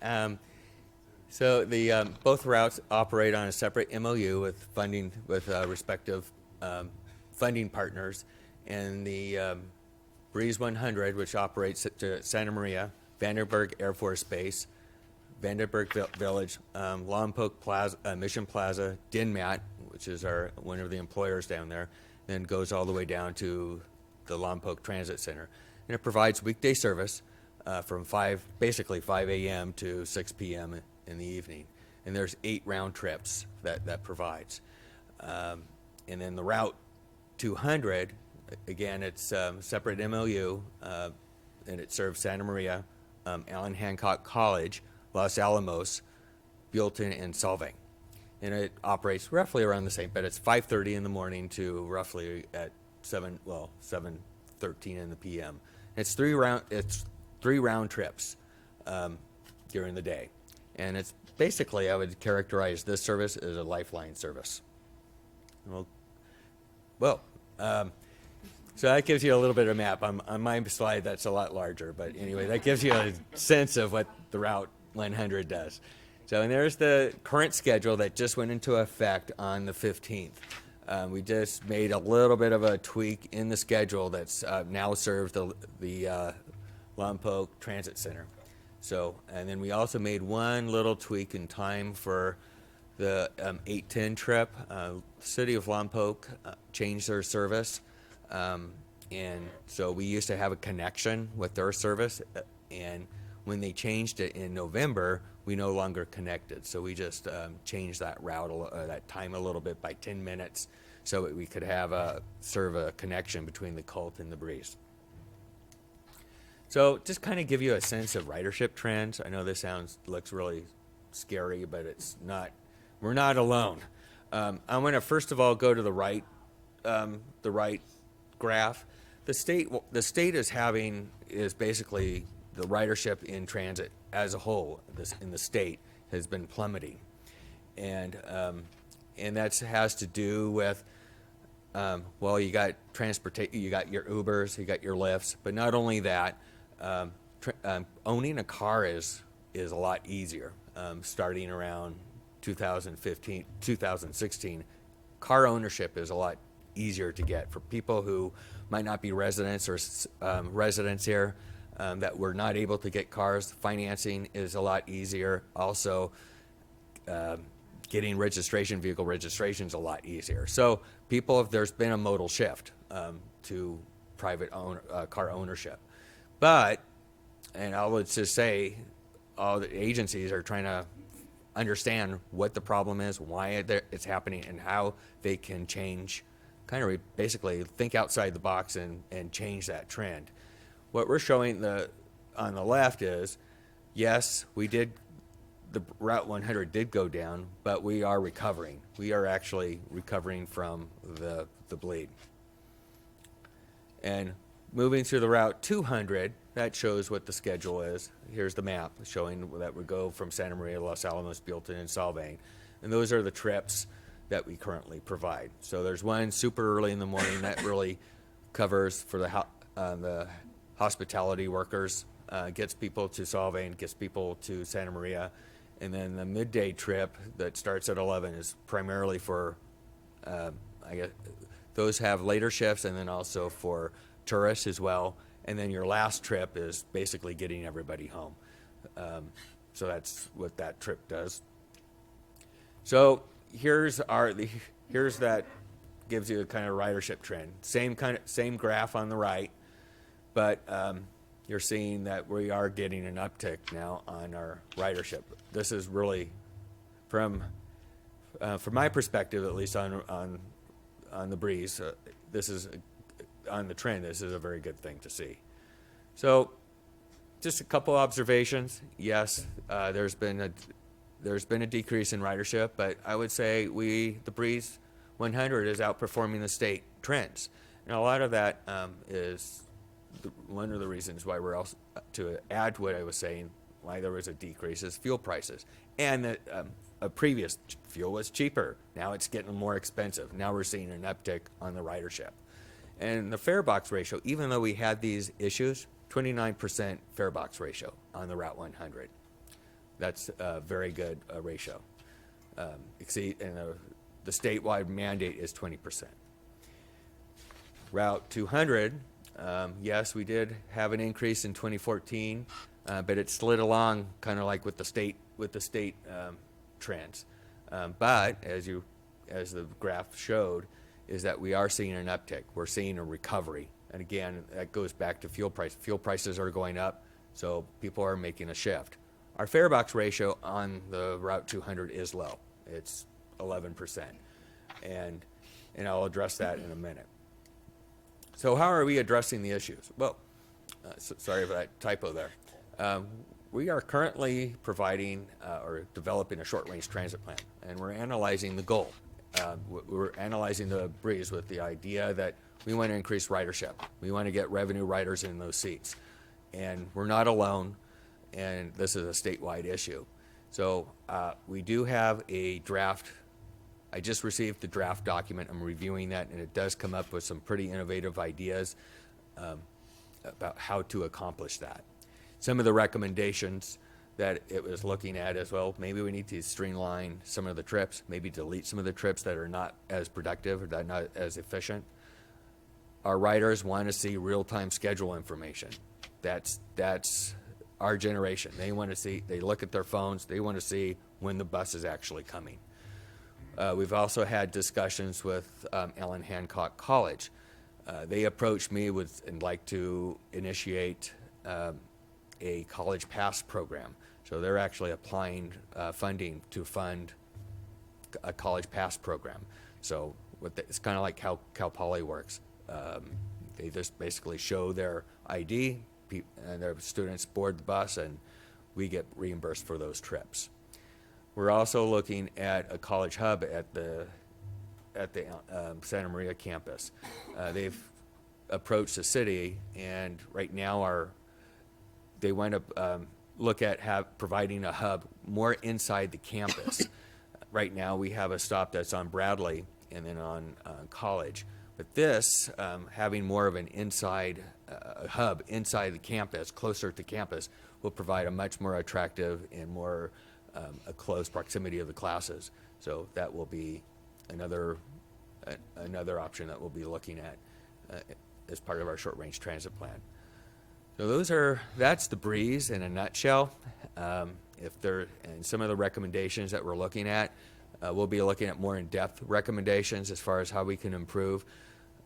So the both routes operate on a separate MOU with funding with respective funding partners, and the Breeze 100, which operates to Santa Maria, Vandenberg Air Force Base, Vandenberg Village, Lompoc Plaza, Mission Plaza, Dinmat, which is one of the employers down there, then goes all the way down to the Lompoc Transit Center, and it provides weekday service from basically 5 a.m. to 6 p.m. in the evening, and there's 8 round trips that provides, and then the Route 200, again, it's separate MOU, and it serves Santa Maria, Allen Hancock College, Los Alamos, Buellton, and Solvang. And it operates roughly around the same, but it's 5:30 in the morning to roughly at 7:13 in the PM. It's 3 round trips during the day, and it's basically, I would characterize this service as a lifeline service. So that gives you a little bit of a map. On my slide, that's a lot larger, but anyway, that gives you a sense of what the Route 100 does. So, and there's the current schedule that just went into effect on the 15th. We just made a little bit of a tweak in the schedule that's now serves the Lompoc Transit Center. So, and then we also made one little tweak in time for the 810 trip. City of Lompoc changed their service. And so we used to have a connection with their service, and when they changed it in November, we no longer connected. So we just changed that route, that time a little bit by 10 minutes, so that we could have serve a connection between the Colt and the Breeze. So just kind of give you a sense of ridership trends. I know this looks really scary, but it's not. We're not alone. I'm going to first of all go to the right graph. The state is basically the ridership in transit as a whole in the state has been plummeting, and that has to do with you got transportation, you got your Ubers, you got your Lyfts, but not only that, owning a car is a lot easier. Starting around 2015, 2016, car ownership is a lot easier to get for people who might not be residents or residents here that were not able to get cars. Financing is a lot easier. Also, getting vehicle registration is a lot easier. So there's been a modal shift to private car ownership. But, and I would just say, all the agencies are trying to understand what the problem is, why it's happening, and how they can change, basically think outside the box and change that trend. What we're showing on the left is, yes, the Route 100 did go down, but we are recovering. We are actually recovering from the bleed. And moving to the Route 200, that shows what the schedule is. Here's the map showing that we go from Santa Maria, Los Alamos, Buellton, and Solvang. And those are the trips that we currently provide. So there's one super early in the morning that really covers for the hospitality workers, gets people to Solvang, gets people to Santa Maria. And then the midday trip that starts at 11 is primarily for, those have later shifts, and then also for tourists as well. And then your last trip is basically getting everybody home. So that's what that trip does. So here's that gives you a kind of ridership trend. Same graph on the right, but you're seeing that we are getting an uptick now on our ridership. This is really from my perspective, at least on on the breeze, this is on the trend. This is a very good thing to see. So, just a couple observations. Yes, there's been a decrease in ridership, but I would say the Breeze 100 is outperforming the state trends, and a lot of that is one of the reasons why we're also, to add to what I was saying, why there was a decrease is fuel prices, and that a previous fuel was cheaper. Now it's getting more expensive. Now we're seeing an uptick on the ridership, and the fare box ratio. Even though we had these issues, 29% fare box ratio on the Route 100. That's a very good ratio. And the statewide mandate is 20%. Route 200, yes, we did have an increase in 2014, but it slid along kind of like with the state trends. But as the graph showed, is that we are seeing an uptick. We're seeing a recovery. And again, that goes back to fuel price. Fuel prices are going up, so people are making a shift. Our fare box ratio on the Route 200 is low. It's 11%. And I'll address that in a minute. So how are we addressing the issues? Well, sorry for that typo there. We are currently providing or developing a short-range transit plan, and we're analyzing the goal. We're analyzing the Breeze with the idea that we want to increase ridership. We want to get revenue riders in those seats. And we're not alone, and this is a statewide issue. So we do have a draft. I just received the draft document. I'm reviewing that, and it does come up with some pretty innovative ideas about how to accomplish that. Some of the recommendations that it was looking at as well, maybe we need to streamline some of the trips, maybe delete some of the trips that are not as productive or that are not as efficient. Our riders want to see real-time schedule information. That's our generation. They want to see, they look at their phones, they want to see when the bus is actually coming. We've also had discussions with Ellen Hancock College. They approached me and like to initiate a college pass program. So they're actually applying funding to fund a college pass program. So it's kind of like how Cal Poly works. They just basically show their ID, and their students board the bus, and we get reimbursed for those trips. We're also looking at a college hub at the Santa Maria campus. They've approached the city, and right now they want to look at providing a hub more inside the campus. Right now we have a stop that's on Bradley and then on College. But this, having more of an hub inside the campus, closer to campus, will provide a much more attractive and more a close proximity of the classes. So that will be another option that we'll be looking at as part of our short-range transit plan. So that's the Breeze in a nutshell. And some of the recommendations that we're looking at, we'll be looking at more in-depth recommendations as far as how we can improve.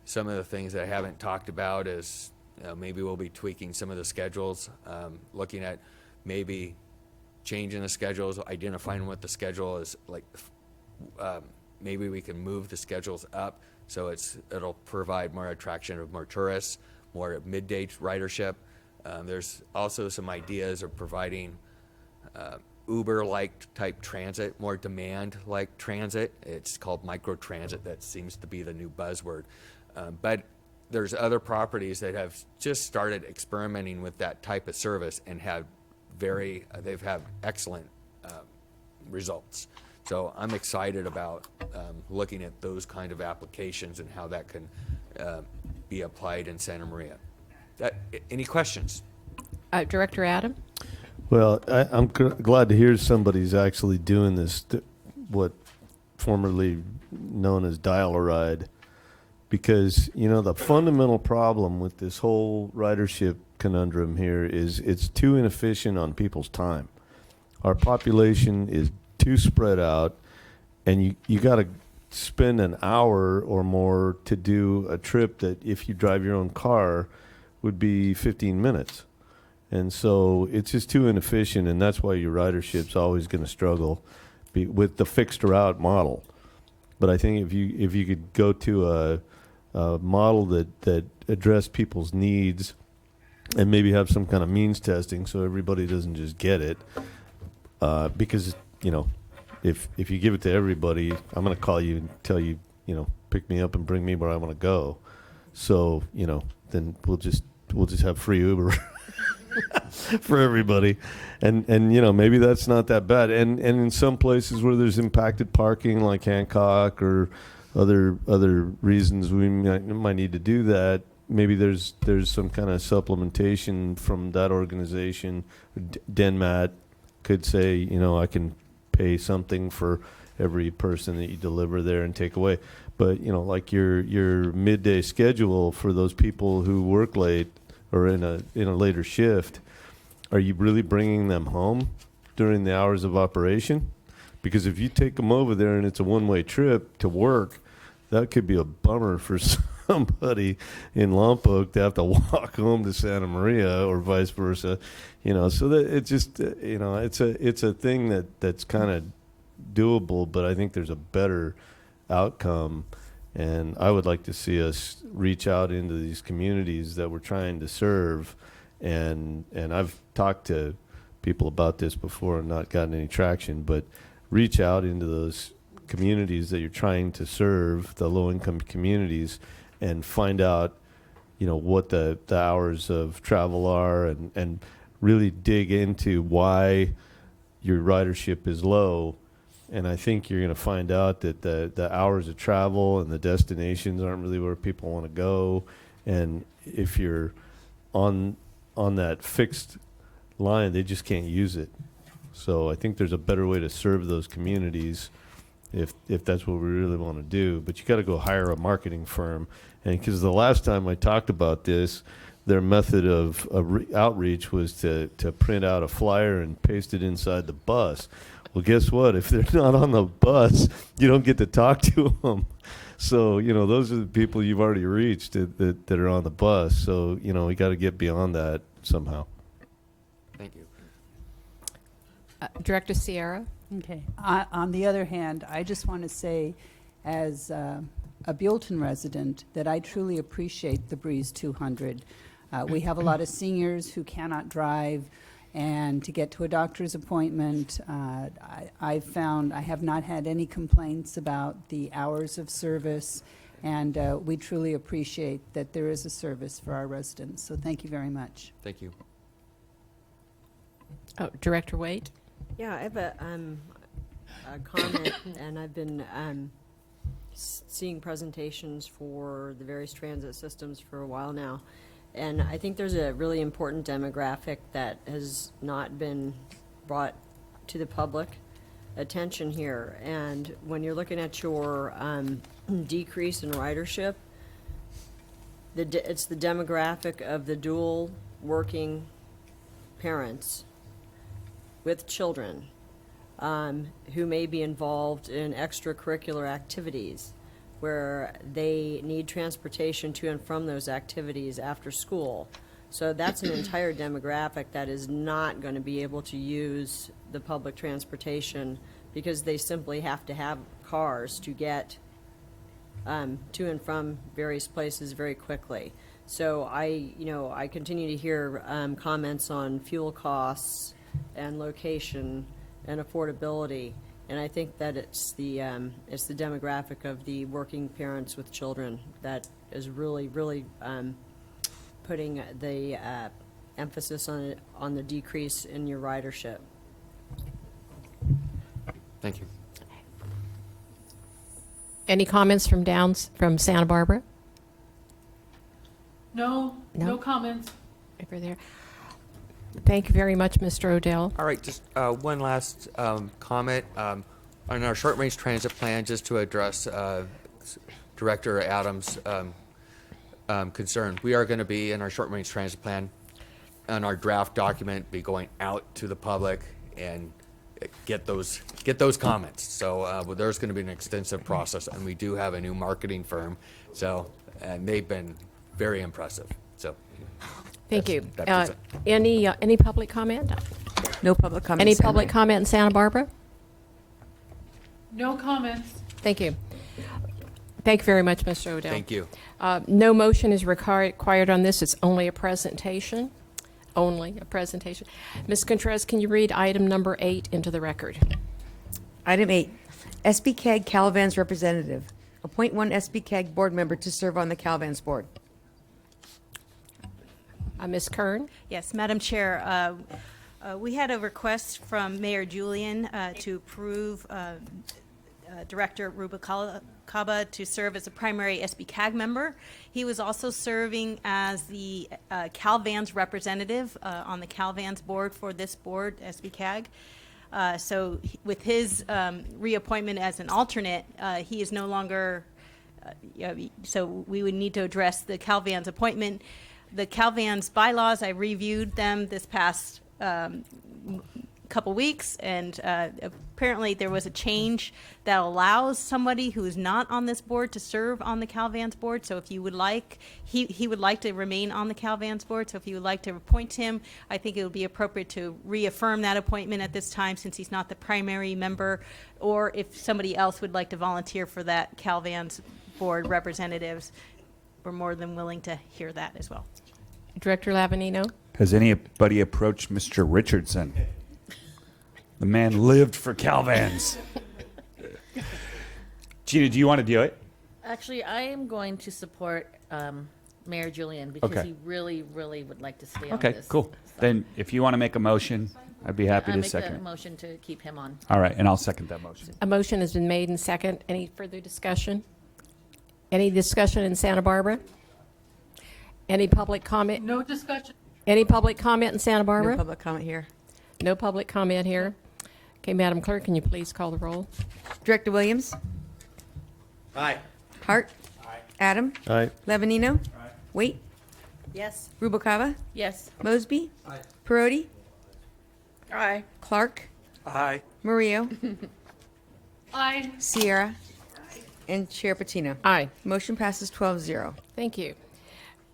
Some of the things that I haven't talked about is maybe we'll be tweaking some of the schedules, looking at maybe changing the schedules, identifying what the schedule is like. Maybe we can move the schedules up so it'll provide more attraction of more tourists, more midday ridership. There's also some ideas of providing Uber-like type transit, more demand-like transit. It's called micro-transit. That seems to be the new buzzword. But there's other properties that have just started experimenting with that type of service and they've had excellent results. So I'm excited about looking at those kind of applications and how that can be applied in Santa Maria. Any questions? Director Adam? Well, I'm glad to hear somebody's actually doing this, what formerly known as dial-a-ride, because, the fundamental problem with this whole ridership conundrum here is it's too inefficient on people's time. Our population is too spread out, and you got to spend an hour or more to do a trip that if you drive your own car would be 15 minutes. And so it's just too inefficient, and that's why your ridership's always going to struggle with the fixed route model. But I think if you could go to a model that addressed people's needs and maybe have some kind of means testing so everybody doesn't just get it, because if you give it to everybody, I'm going to call you and tell you, pick me up and bring me where I want to go. So, then we'll just have free Uber for everybody. And maybe that's not that bad. And in some places where there's impacted parking like Hancock or other reasons we might need to do that, maybe there's some kind of supplementation from that organization. DenMat could say, I can pay something for every person that you deliver there and take away. But, like your midday schedule for those people who work late or in a later shift, are you really bringing them home during the hours of operation? Because if you take them over there and it's a one-way trip to work, that could be a bummer for somebody in Lompoc to have to walk home to Santa Maria or vice versa. So that it's just, it's a thing that's kind of doable, but I think there's a better outcome. And I would like to see us reach out into these communities that we're trying to serve. And I've talked to people about this before and not gotten any traction, but reach out into those communities that you're trying to serve, the low-income communities, and find out, what the hours of travel are, and really dig into why your ridership is low. And I think you're going to find out that the hours of travel and the destinations aren't really where people want to go. And if you're on that fixed line, they just can't use it. So I think there's a better way to serve those communities if that's what we really want to do. But you got to go hire a marketing firm. And because the last time I talked about this, their method of outreach was to print out a flyer and paste it inside the bus. Well, guess what? If they're not on the bus, you don't get to talk to them. So, those are the people you've already reached that are on the bus. So, we got to get beyond that somehow. Thank you. Director Sierra? Okay. On the other hand, I just want to say, as a Buellton resident, that I truly appreciate the Breeze 200. We have a lot of seniors who cannot drive, and to get to a doctor's appointment, I've found I have not had any complaints about the hours of service, and we truly appreciate that there is a service for our residents. So thank you very much. Thank you. Oh, Director Waite? Yeah, I have a comment, and I've been seeing presentations for the various transit systems for a while now. And I think there's a really important demographic that has not been brought to the public attention here. And when you're looking at your decrease in ridership, it's the demographic of the dual working parents with children who may be involved in extracurricular activities where they need transportation to and from those activities after school. So that's an entire demographic that is not going to be able to use the public transportation because they simply have to have cars to get to and from various places very quickly. So I continue to hear comments on fuel costs and location and affordability. And I think that it's the demographic of the working parents with children that is really putting the emphasis on the decrease in your ridership. Thank you. Any comments from Santa Barbara? No comments. Over there. Thank you very much, Mr. Odell. All right, just one last comment on our short-range transit plan, just to address Director Adams' concern. We are going to be in our short-range transit plan, and our draft document, be going out to the public and get those comments. So there's going to be an extensive process, and we do have a new marketing firm. So and they've been very impressive. So. Thank you. That's it. Any public comment? No public comment. Any public comment in Santa Barbara? No comments. Thank you. Thank you very much, Mr. Odell. Thank you. No motion is required on this. It's only a presentation. Only a presentation. Ms. Contreras, can you read item number 8 into the record? Item 8, SB CAG Calvans representative. Appoint one SB CAG board member to serve on the Calvans board. Ms. Kern? Yes, Madam Chair, we had a request from Mayor Julian to approve Director Rubicaba to serve as a primary SB CAG member. He was also serving as the Calvans representative on the Calvans board for this board, SB CAG. So with his reappointment as an alternate, he is no longer, so we would need to address the Calvans appointment. The Calvans bylaws, I reviewed them this past couple weeks, and apparently there was a change that allows somebody who is not on this board to serve on the Calvans board. So if you would like, he would like to remain on the Calvans board. So if you would like to appoint him, I think it would be appropriate to reaffirm that appointment at this time, since he's not the primary member, or if somebody else would like to volunteer for that Calvans board representatives, we're more than willing to hear that as well. Director Lavanino? Has anybody approached Mr. Richardson? The man lived for Calvans. Gina, do you want to do it? Actually, I am going to support Mayor Julian because Okay. he really, really would like to stay on Okay, this. cool. So Then if you want to make a motion, I'd be happy I to make second a it. motion to keep him on. All right, and I'll second that motion. A motion has been made and second. Any further discussion? Any discussion in Santa Barbara? Any public comment? No discussion. Any public comment in Santa Barbara? No public comment here. No public comment here. Okay, Madam Clerk, can you please call the roll? Director Williams? Aye. Hart? Adam? Aye. Levanino? Wait. Yes. Rubalcaba? Yes. Mosby? Perotti? Aye. Clark? Aye. Murillo? Aye. Sierra? And Chair Patino. Aye. Motion passes 12-0. Thank you.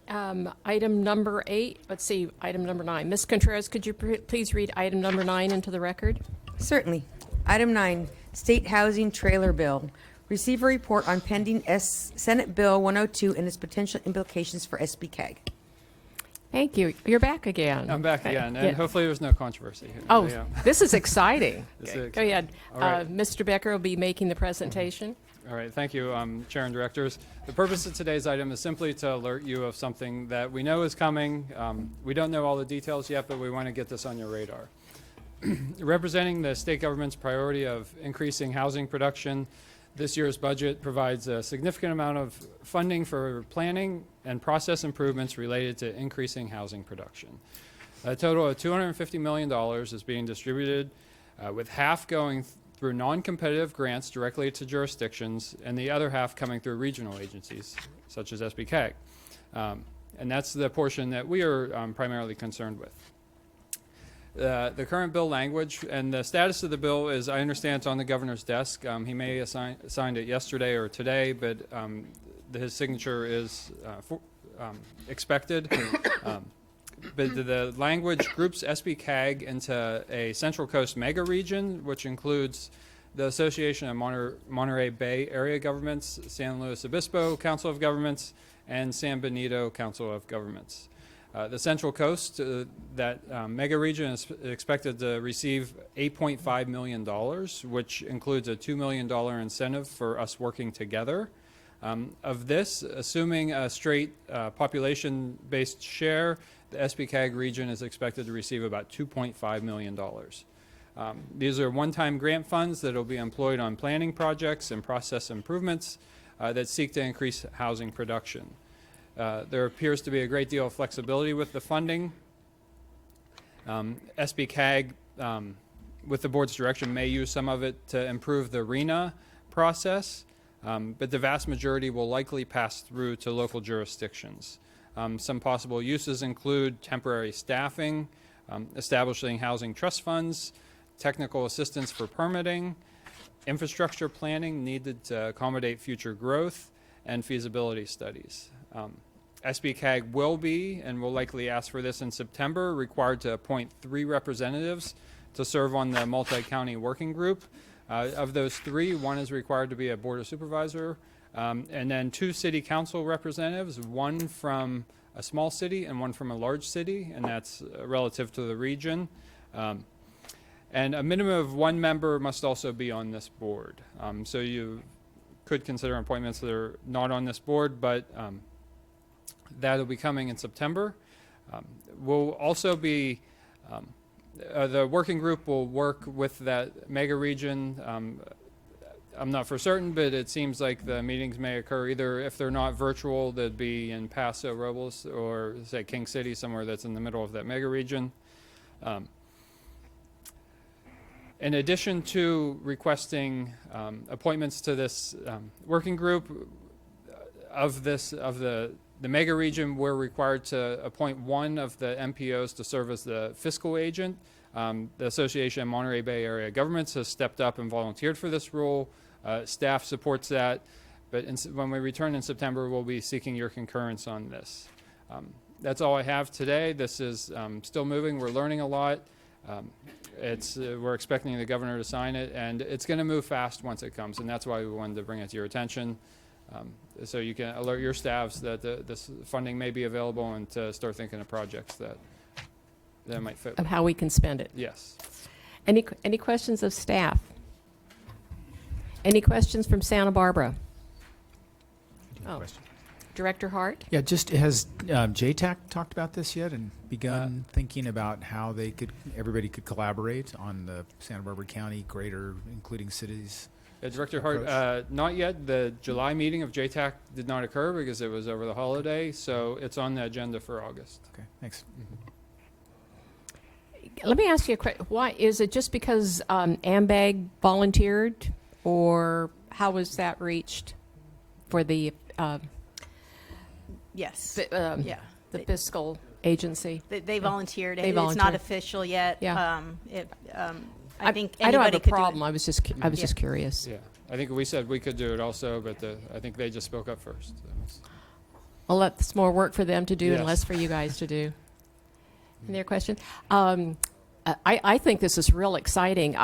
Item number 8, let's see, item number 9. Ms. Contreras, could you please read item number 9 into the record? Certainly. Item 9, State Housing Trailer Bill. Receive a report on pending Senate Bill 102 and its potential implications for SB CAG. Thank you. You're back again. I'm back again, and Yeah. hopefully there's no controversy here. Oh, Yeah. this is exciting. This Okay, is go ahead. All right. Mr. Becker will be making the presentation. All right, thank you, Chair and Directors. The purpose of today's item is simply to alert you of something that we know is coming. We don't know all the details yet, but we want to get this on your radar. Representing the state government's priority of increasing housing production, this year's budget provides a significant amount of funding for planning and process improvements related to increasing housing production. A total of $250 million is being distributed, with half going through non-competitive grants directly to jurisdictions, and the other half coming through regional agencies, such as SB CAG. And that's the portion that we are primarily concerned with. The current bill language and the status of the bill is, I understand, it's on the governor's desk. He may have signed it yesterday or today, but his signature is expected. But the language groups SB CAG into a Central Coast mega region, which includes the Association of Monterey Bay Area Governments, San Luis Obispo Council of Governments, and San Benito Council of Governments. The Central Coast, that mega region, is expected to receive $8.5 million, which includes a $2 million incentive for us working together. Of this, assuming a straight population-based share, the SB CAG region is expected to receive about $2.5 million. These are one-time grant funds that will be employed on planning projects and process improvements that seek to increase housing production. There appears to be a great deal of flexibility with the funding. SB CAG, with the board's direction, may use some of it to improve the RENA process, but the vast majority will likely pass through to local jurisdictions. Some possible uses include temporary staffing, establishing housing trust funds, technical assistance for permitting, infrastructure planning needed to accommodate future growth, and feasibility studies. SB CAG will be, and will likely ask for this in September, required to appoint 3 representatives to serve on the multi-county working group. Of those 3, 1 is required to be a board of supervisor, and then 2 city council representatives, 1 from a small city and 1 from a large city, and that's relative to the region. And a minimum of 1 member must also be on this board. So you could consider appointments that are not on this board, but that'll be coming in September. We'll also be, the working group will work with that mega region. I'm not for certain, but it seems like the meetings may occur either, if they're not virtual, they'd be in Paso Robles or say King City, somewhere that's in the middle of that mega region. In addition to requesting appointments to this working group of the mega region, we're required to appoint 1 of the MPOs to serve as the fiscal agent. The Association of Monterey Bay Area Governments has stepped up and volunteered for this role. Staff supports that, but when we return in September, we'll be seeking your concurrence on this. That's all I have today. This is still moving. We're learning a lot. We're expecting the governor to sign it, and it's going to move fast once it comes, and that's why we wanted to bring it to your attention, so you can alert your staffs that this funding may be available and to start thinking of projects that might fit. Of how we can spend it. Yes. Any questions of staff? Any questions from Santa Barbara? Oh, Director Hart? Yeah, just has JTAC talked about this yet and begun thinking about how everybody could collaborate on the Santa Barbara County greater, including cities? Director Hart, not yet. The July meeting of JTAC did not occur because it was over the holiday, so it's on the agenda for August. Okay, thanks. Let me ask you a question. Why is it just because AMBAG volunteered, or how was that reached for the Yes. yeah, the fiscal agency? They volunteered. They It's volunteered. not official yet. Yeah. I think I don't have anybody a could do problem. it. I was just curious. Yeah, I think we said we could do it also, but I think they just spoke up first. Well, that's more work for them to do and Yes. less for you guys to do. Any other question? I think this is real exciting.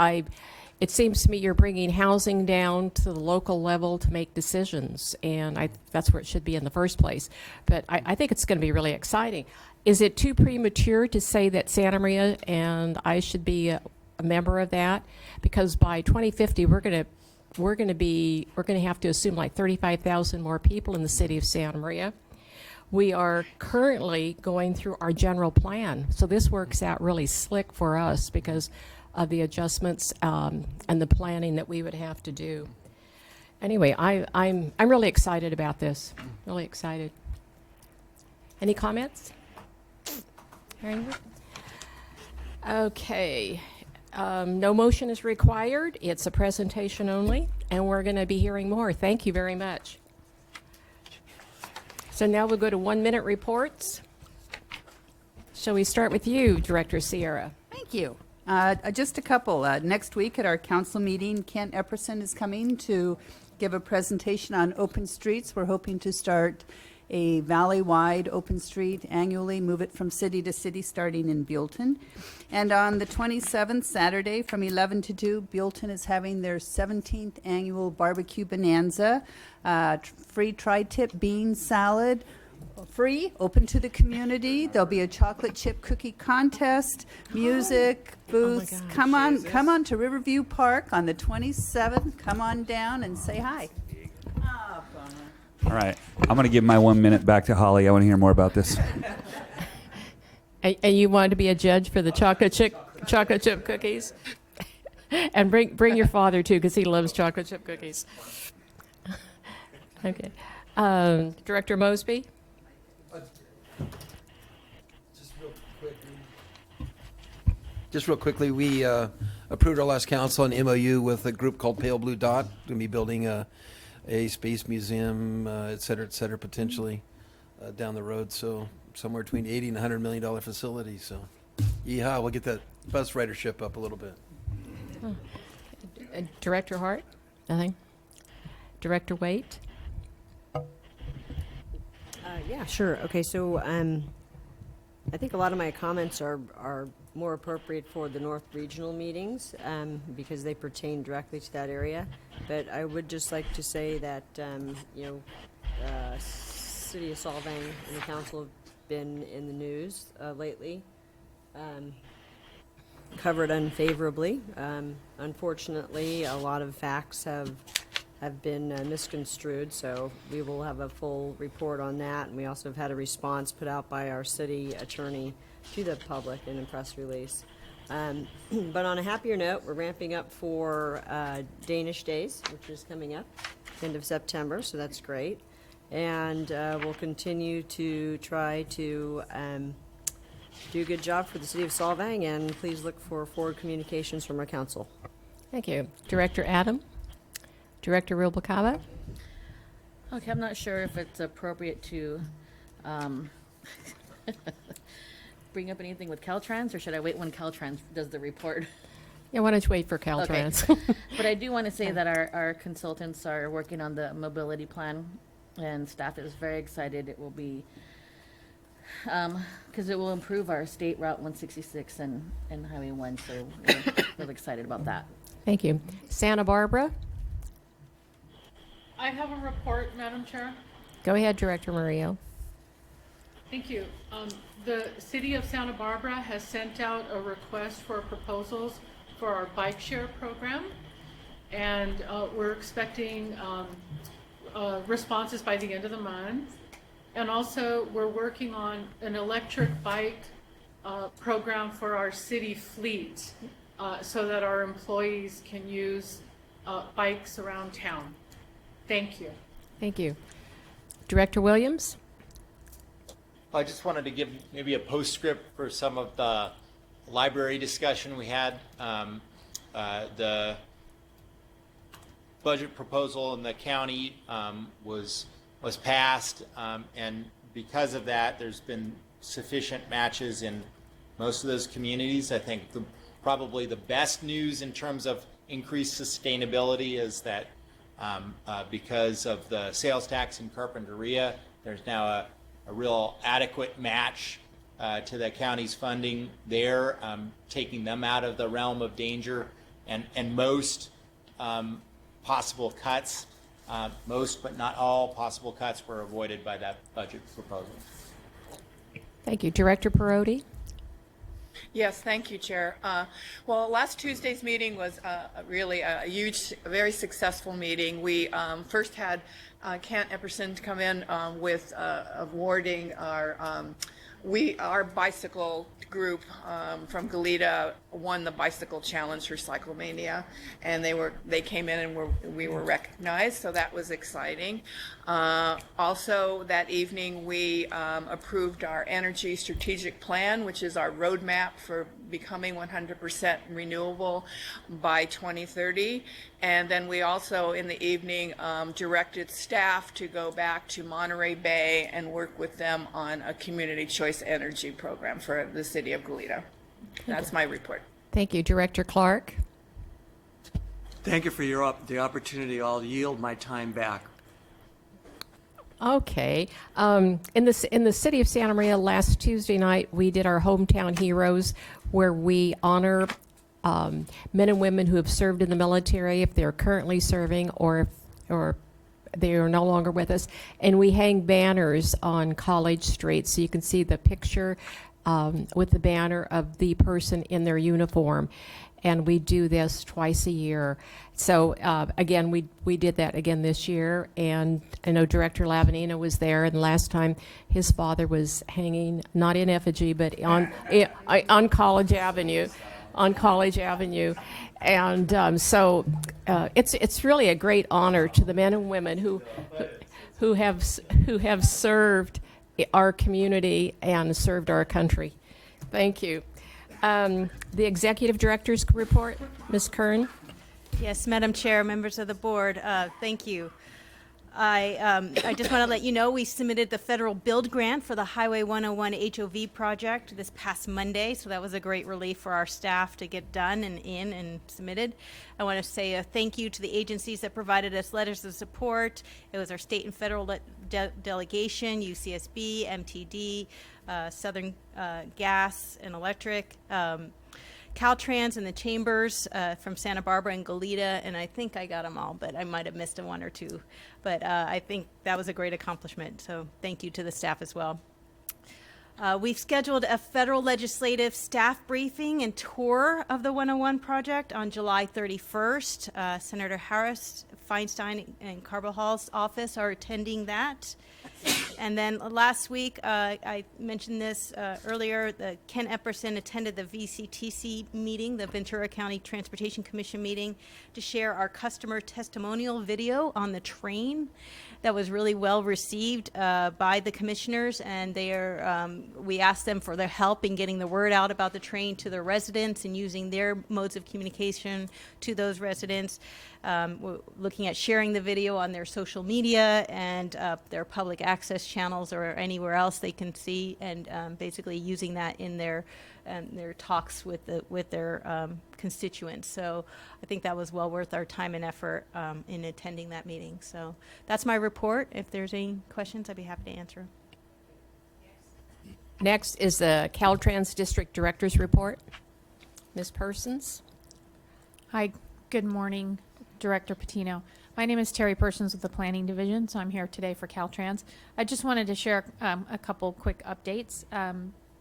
It seems to me you're bringing housing down to the local level to make decisions, and that's where it should be in the first place. But I think it's going to be really exciting. Is it too premature to say that Santa Maria and I should be a member of that? Because by 2050, we're going to have to assume like 35,000 more people in the city of Santa Maria. We are currently going through our general plan, so this works out really slick for us because of the adjustments and the planning that we would have to do. Anyway, I'm really excited about this. Really excited. Any comments? Hearing none? Okay. No motion is required. It's a presentation only, and we're going to be hearing more. Thank you very much. So now we'll go to 1-minute reports. Shall we start with you, Director Sierra? Thank you. Just a couple. Next week at our council meeting, Kent Epperson is coming to give a presentation on open streets. We're hoping to start a valley-wide open street annually, move it from city to city, starting in Buellton. And on the 27th, Saturday, from 11 to 2, Buellton is having their 17th annual barbecue bonanza. Free tri-tip bean salad, free, open to the community. There'll be a chocolate chip cookie contest, music, booths. Come on to Riverview Park on the 27th. Come on down and say hi. All right, I'm going to give my 1 minute back to Holly. I want to hear more about this. And you wanted to be a judge for the chocolate chip cookies? And bring your father too, because he loves chocolate chip cookies. Okay. Director Mosby? Just real quickly, we approved our last council an MOU with a group called Pale Blue Dot. Going to be building a space museum, et cetera, potentially down the road. So somewhere between $80 and $100 million facility. So, yeehaw, we'll get that bus ridership up a little bit. Director Hart? Nothing? Director Waite? Yeah, sure. Okay, so I think a lot of my comments are more appropriate for the North Regional meetings because they pertain directly to that area. But I would just like to say that, City of Solvang and the council have been in the news lately, covered unfavorably. Unfortunately, a lot of facts have been misconstrued, so we will have a full report on that. And we also have had a response put out by our city attorney to the public in a press release. But on a happier note, we're ramping up for Danish Days, which is coming up end of September, so that's great. And we'll continue to try to do a good job for the city of Solvang, and please look for forward communications from our council. Thank you. Director Adam? Director Rubalcaba? Okay, I'm not sure if it's appropriate to bring up anything with Caltrans, or should I wait when Caltrans does the report? Yeah, why don't you wait for Caltrans? Okay. But I do want to say that our consultants are working on the mobility plan, and staff is very excited. It will be, because it will improve our state Route 166 and Highway 1, so we're really excited about that. Thank you. Santa Barbara? I have a report, Madam Chair. Go ahead, Director Murillo. Thank you. The City of Santa Barbara has sent out a request for proposals for our bike share program, and we're expecting responses by the end of the month. And also, we're working on an electric bike program for our city fleet so that our employees can use bikes around town. Thank you. Thank you. Director Williams? I just wanted to give maybe a postscript for some of the library discussion we had. The budget proposal in the county was passed, and because of that, there's been sufficient matches in most of those communities. I think probably the best news in terms of increased sustainability is that because of the sales tax in Carpinteria, there's now a real adequate match to the county's funding there, taking them out of the realm of danger, and most possible cuts, most but not all possible cuts were avoided by that budget proposal. Thank you. Director Perotti? Yes, thank you, Chair. Well, last Tuesday's meeting was really a huge, very successful meeting. We first had Kent Epperson come in with awarding our bicycle group from Goleta won the bicycle challenge for Cyclemania, and they came in and we were recognized, so that was exciting. Also that evening we approved our energy strategic plan, which is our roadmap for becoming 100% renewable by 2030. And then we also in the evening directed staff to go back to Monterey Bay and work with them on a community choice energy program for the city of Goleta. That's my report. Thank you. Director Clark? Thank you for the opportunity. I'll yield my time back. Okay. In the city of Santa Maria last Tuesday night, we did our Hometown Heroes, where we honor men and women who have served in the military, if they're currently serving or they are no longer with us. And we hang banners on College Street, so you can see the picture with the banner of the person in their uniform. And we do this twice a year. So again, we did that again this year, and I know Director Lavanina was there, and last time his father was hanging, not in effigy, but on College Avenue, and so it's really a great honor to the men and women who have served our community and served our country. Thank you. The Executive Director's report, Ms. Kern. Yes, Madam Chair, members of the board, thank you. I just want to let you know we submitted the federal build grant for the Highway 101 HOV project this past Monday, so that was a great relief for our staff to get done and in and submitted. I want to say a thank you to the agencies that provided us letters of support. It was our state and federal delegation, UCSB, MTD, Southern Gas and Electric, Caltrans and the chambers from Santa Barbara and Goleta, and I think I got them all, but I might have missed one or two. But I think that was a great accomplishment, so thank you to the staff as well. We've scheduled a federal legislative staff briefing and tour of the 101 project on July 31st. Senator Harris, Feinstein, and Carvajal's office are attending that. And then last week, I mentioned this earlier, Ken Epperson attended the VCTC meeting, the Ventura County Transportation Commission meeting, to share our customer testimonial video on the train. That was really well received by the commissioners, and we asked them for their help in getting the word out about the train to the residents and using their modes of communication to those residents. We're looking at sharing the video on their social media and their public access channels or anywhere else they can see, and basically using that in their talks with their constituents. So I think that was well worth our time and effort in attending that meeting. So that's my report. If there's any questions, I'd be happy to answer. Next is the Caltrans District Director's Report. Ms. Persons. Hi, good morning, Director Patino. My name is Terry Persons with the Planning Division, so I'm here today for Caltrans. I just wanted to share a couple quick updates.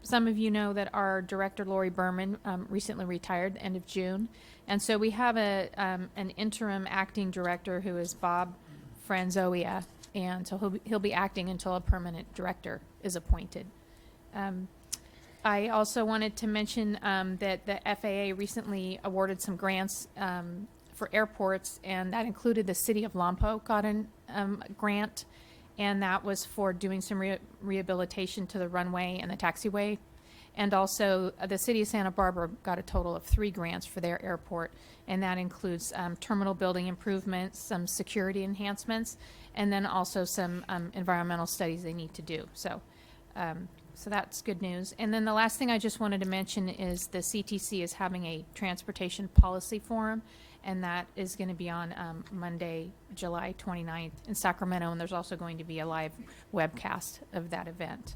Some of you know that our director, Lori Berman, recently retired end of June. And so we have an interim acting director who is Bob Franzoia. And so he'll be acting until a permanent director is appointed. I also wanted to mention that the FAA recently awarded some grants for airports, and that included the city of Lompoc got a grant, and that was for doing some rehabilitation to the runway and the taxiway. And also the city of Santa Barbara got a total of 3 grants for their airport, and that includes terminal building improvements, some security enhancements, and then also some environmental studies they need to do. So that's good news. And then the last thing I just wanted to mention is the CTC is having a transportation policy forum, and that is going to be on Monday, July 29th in Sacramento, and there's also going to be a live webcast of that event.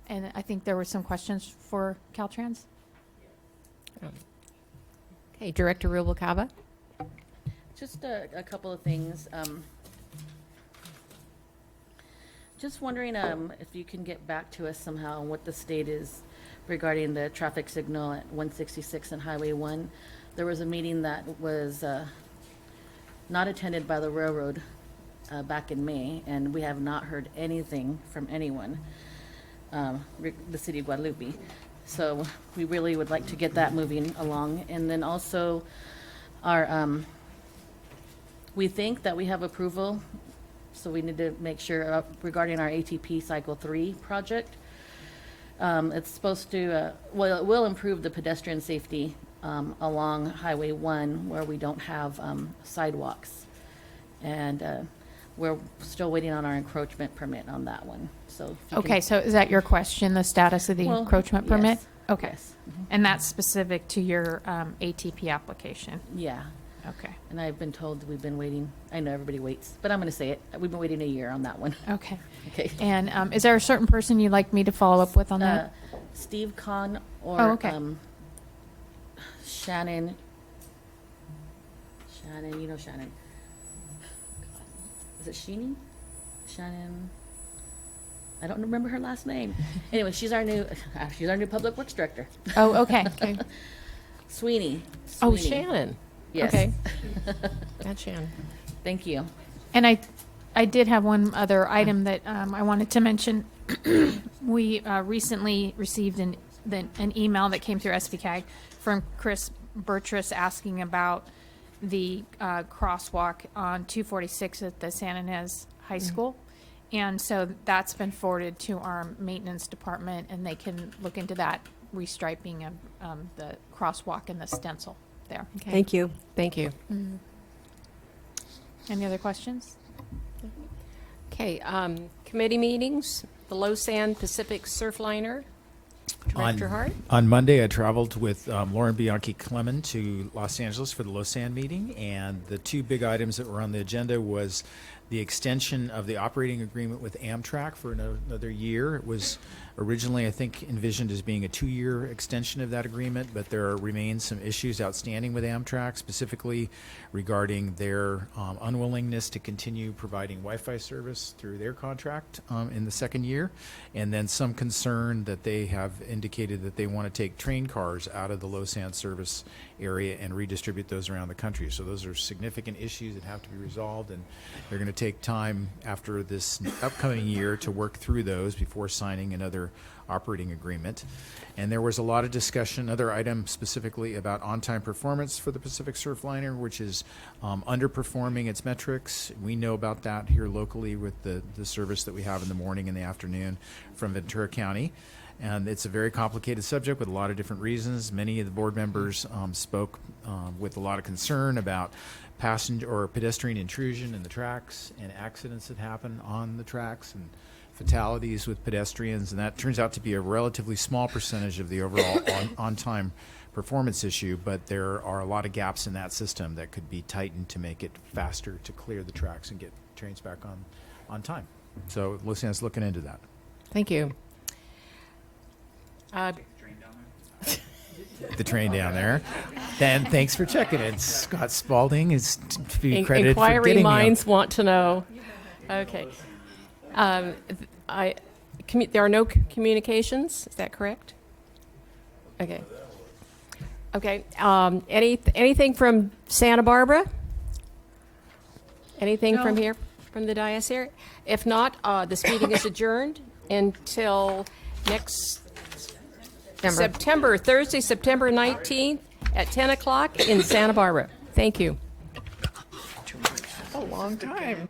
And I think there were some questions for Caltrans. Okay, Director Rubalcaba. Just a couple of things. Just wondering if you can get back to us somehow on what the state is regarding the traffic signal at 166 and Highway 1. There was a meeting that was not attended by the railroad back in May, and we have not heard anything from anyone, the city of Guadalupe. So we really would like to get that moving along. And then also we think that we have approval, so we need to make sure regarding our ATP Cycle 3 project. It's supposed to, well, it will improve the pedestrian safety along Highway 1 where we don't have sidewalks. And we're still waiting on our encroachment permit on that one. So if you Okay, can- so is that your question, the status of the Well, encroachment permit? yes, Okay. yes. And that's specific to your ATP application? Yeah. Okay. And I've been told we've been waiting, I know everybody waits, but I'm going to say it. We've been waiting a year on that one. Okay. Okay. And is there a certain person you'd like me to follow up with on that? Steve Kahn or Oh, okay. Shannon, you know Shannon. Is it Sheeny? Shannon. I don't remember her last name. Anyway, she's our new public works director. Oh, okay. Okay. Sweeney. Oh, Sweeney. Shannon. Yes. Okay. That's Shannon. Thank you. And I did have one other item that I wanted to mention. We recently received an email that came through SVCAG from Chris Burtress asking about the crosswalk on 246 at the San Ynez High School. And so that's been forwarded to our maintenance department, and they can look into that restriping of the crosswalk and the stencil there. Okay. Thank you. Thank you. Any other questions? Okay, committee meetings, the Lausanne Pacific Surfliner. Director Hart? On Monday, I traveled with Lauren Bianchi-Clement to Los Angeles for the Lausanne meeting, and the two big items that were on the agenda was the extension of the operating agreement with Amtrak for another year. It was originally, I think, envisioned as being a 2-year extension of that agreement, but there remains some issues outstanding with Amtrak, specifically regarding their unwillingness to continue providing Wi-Fi service through their contract in the second year, and then some concern that they have indicated that they want to take train cars out of the Lausanne service area and redistribute those around the country. So those are significant issues that have to be resolved, and they're going to take time after this upcoming year to work through those before signing another operating agreement. And there was a lot of discussion, another item specifically about on-time performance for the Pacific Surfliner, which is underperforming its metrics. We know about that here locally with the service that we have in the morning and the afternoon from Ventura County. And it's a very complicated subject with a lot of different reasons. Many of the board members spoke with a lot of concern about passenger or pedestrian intrusion in the tracks and accidents that happen on the tracks and fatalities with pedestrians. And that turns out to be a relatively small percentage of the overall on-time performance issue, but there are a lot of gaps in that system that could be tightened to make it faster to clear the tracks and get trains back on time. So Lausanne's looking into that. Thank you. The train down there. Dan, thanks for checking it. Scott Spalding is to be credited for Inquiry getting minds want to know. Okay. There are no communications, is that correct? Okay. Okay, anything from Santa Barbara? Anything No. from here, from the dais here? If not, this meeting is adjourned until next Thursday, September 19th at 10 o'clock in Santa Barbara. Thank you. A long time.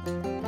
you.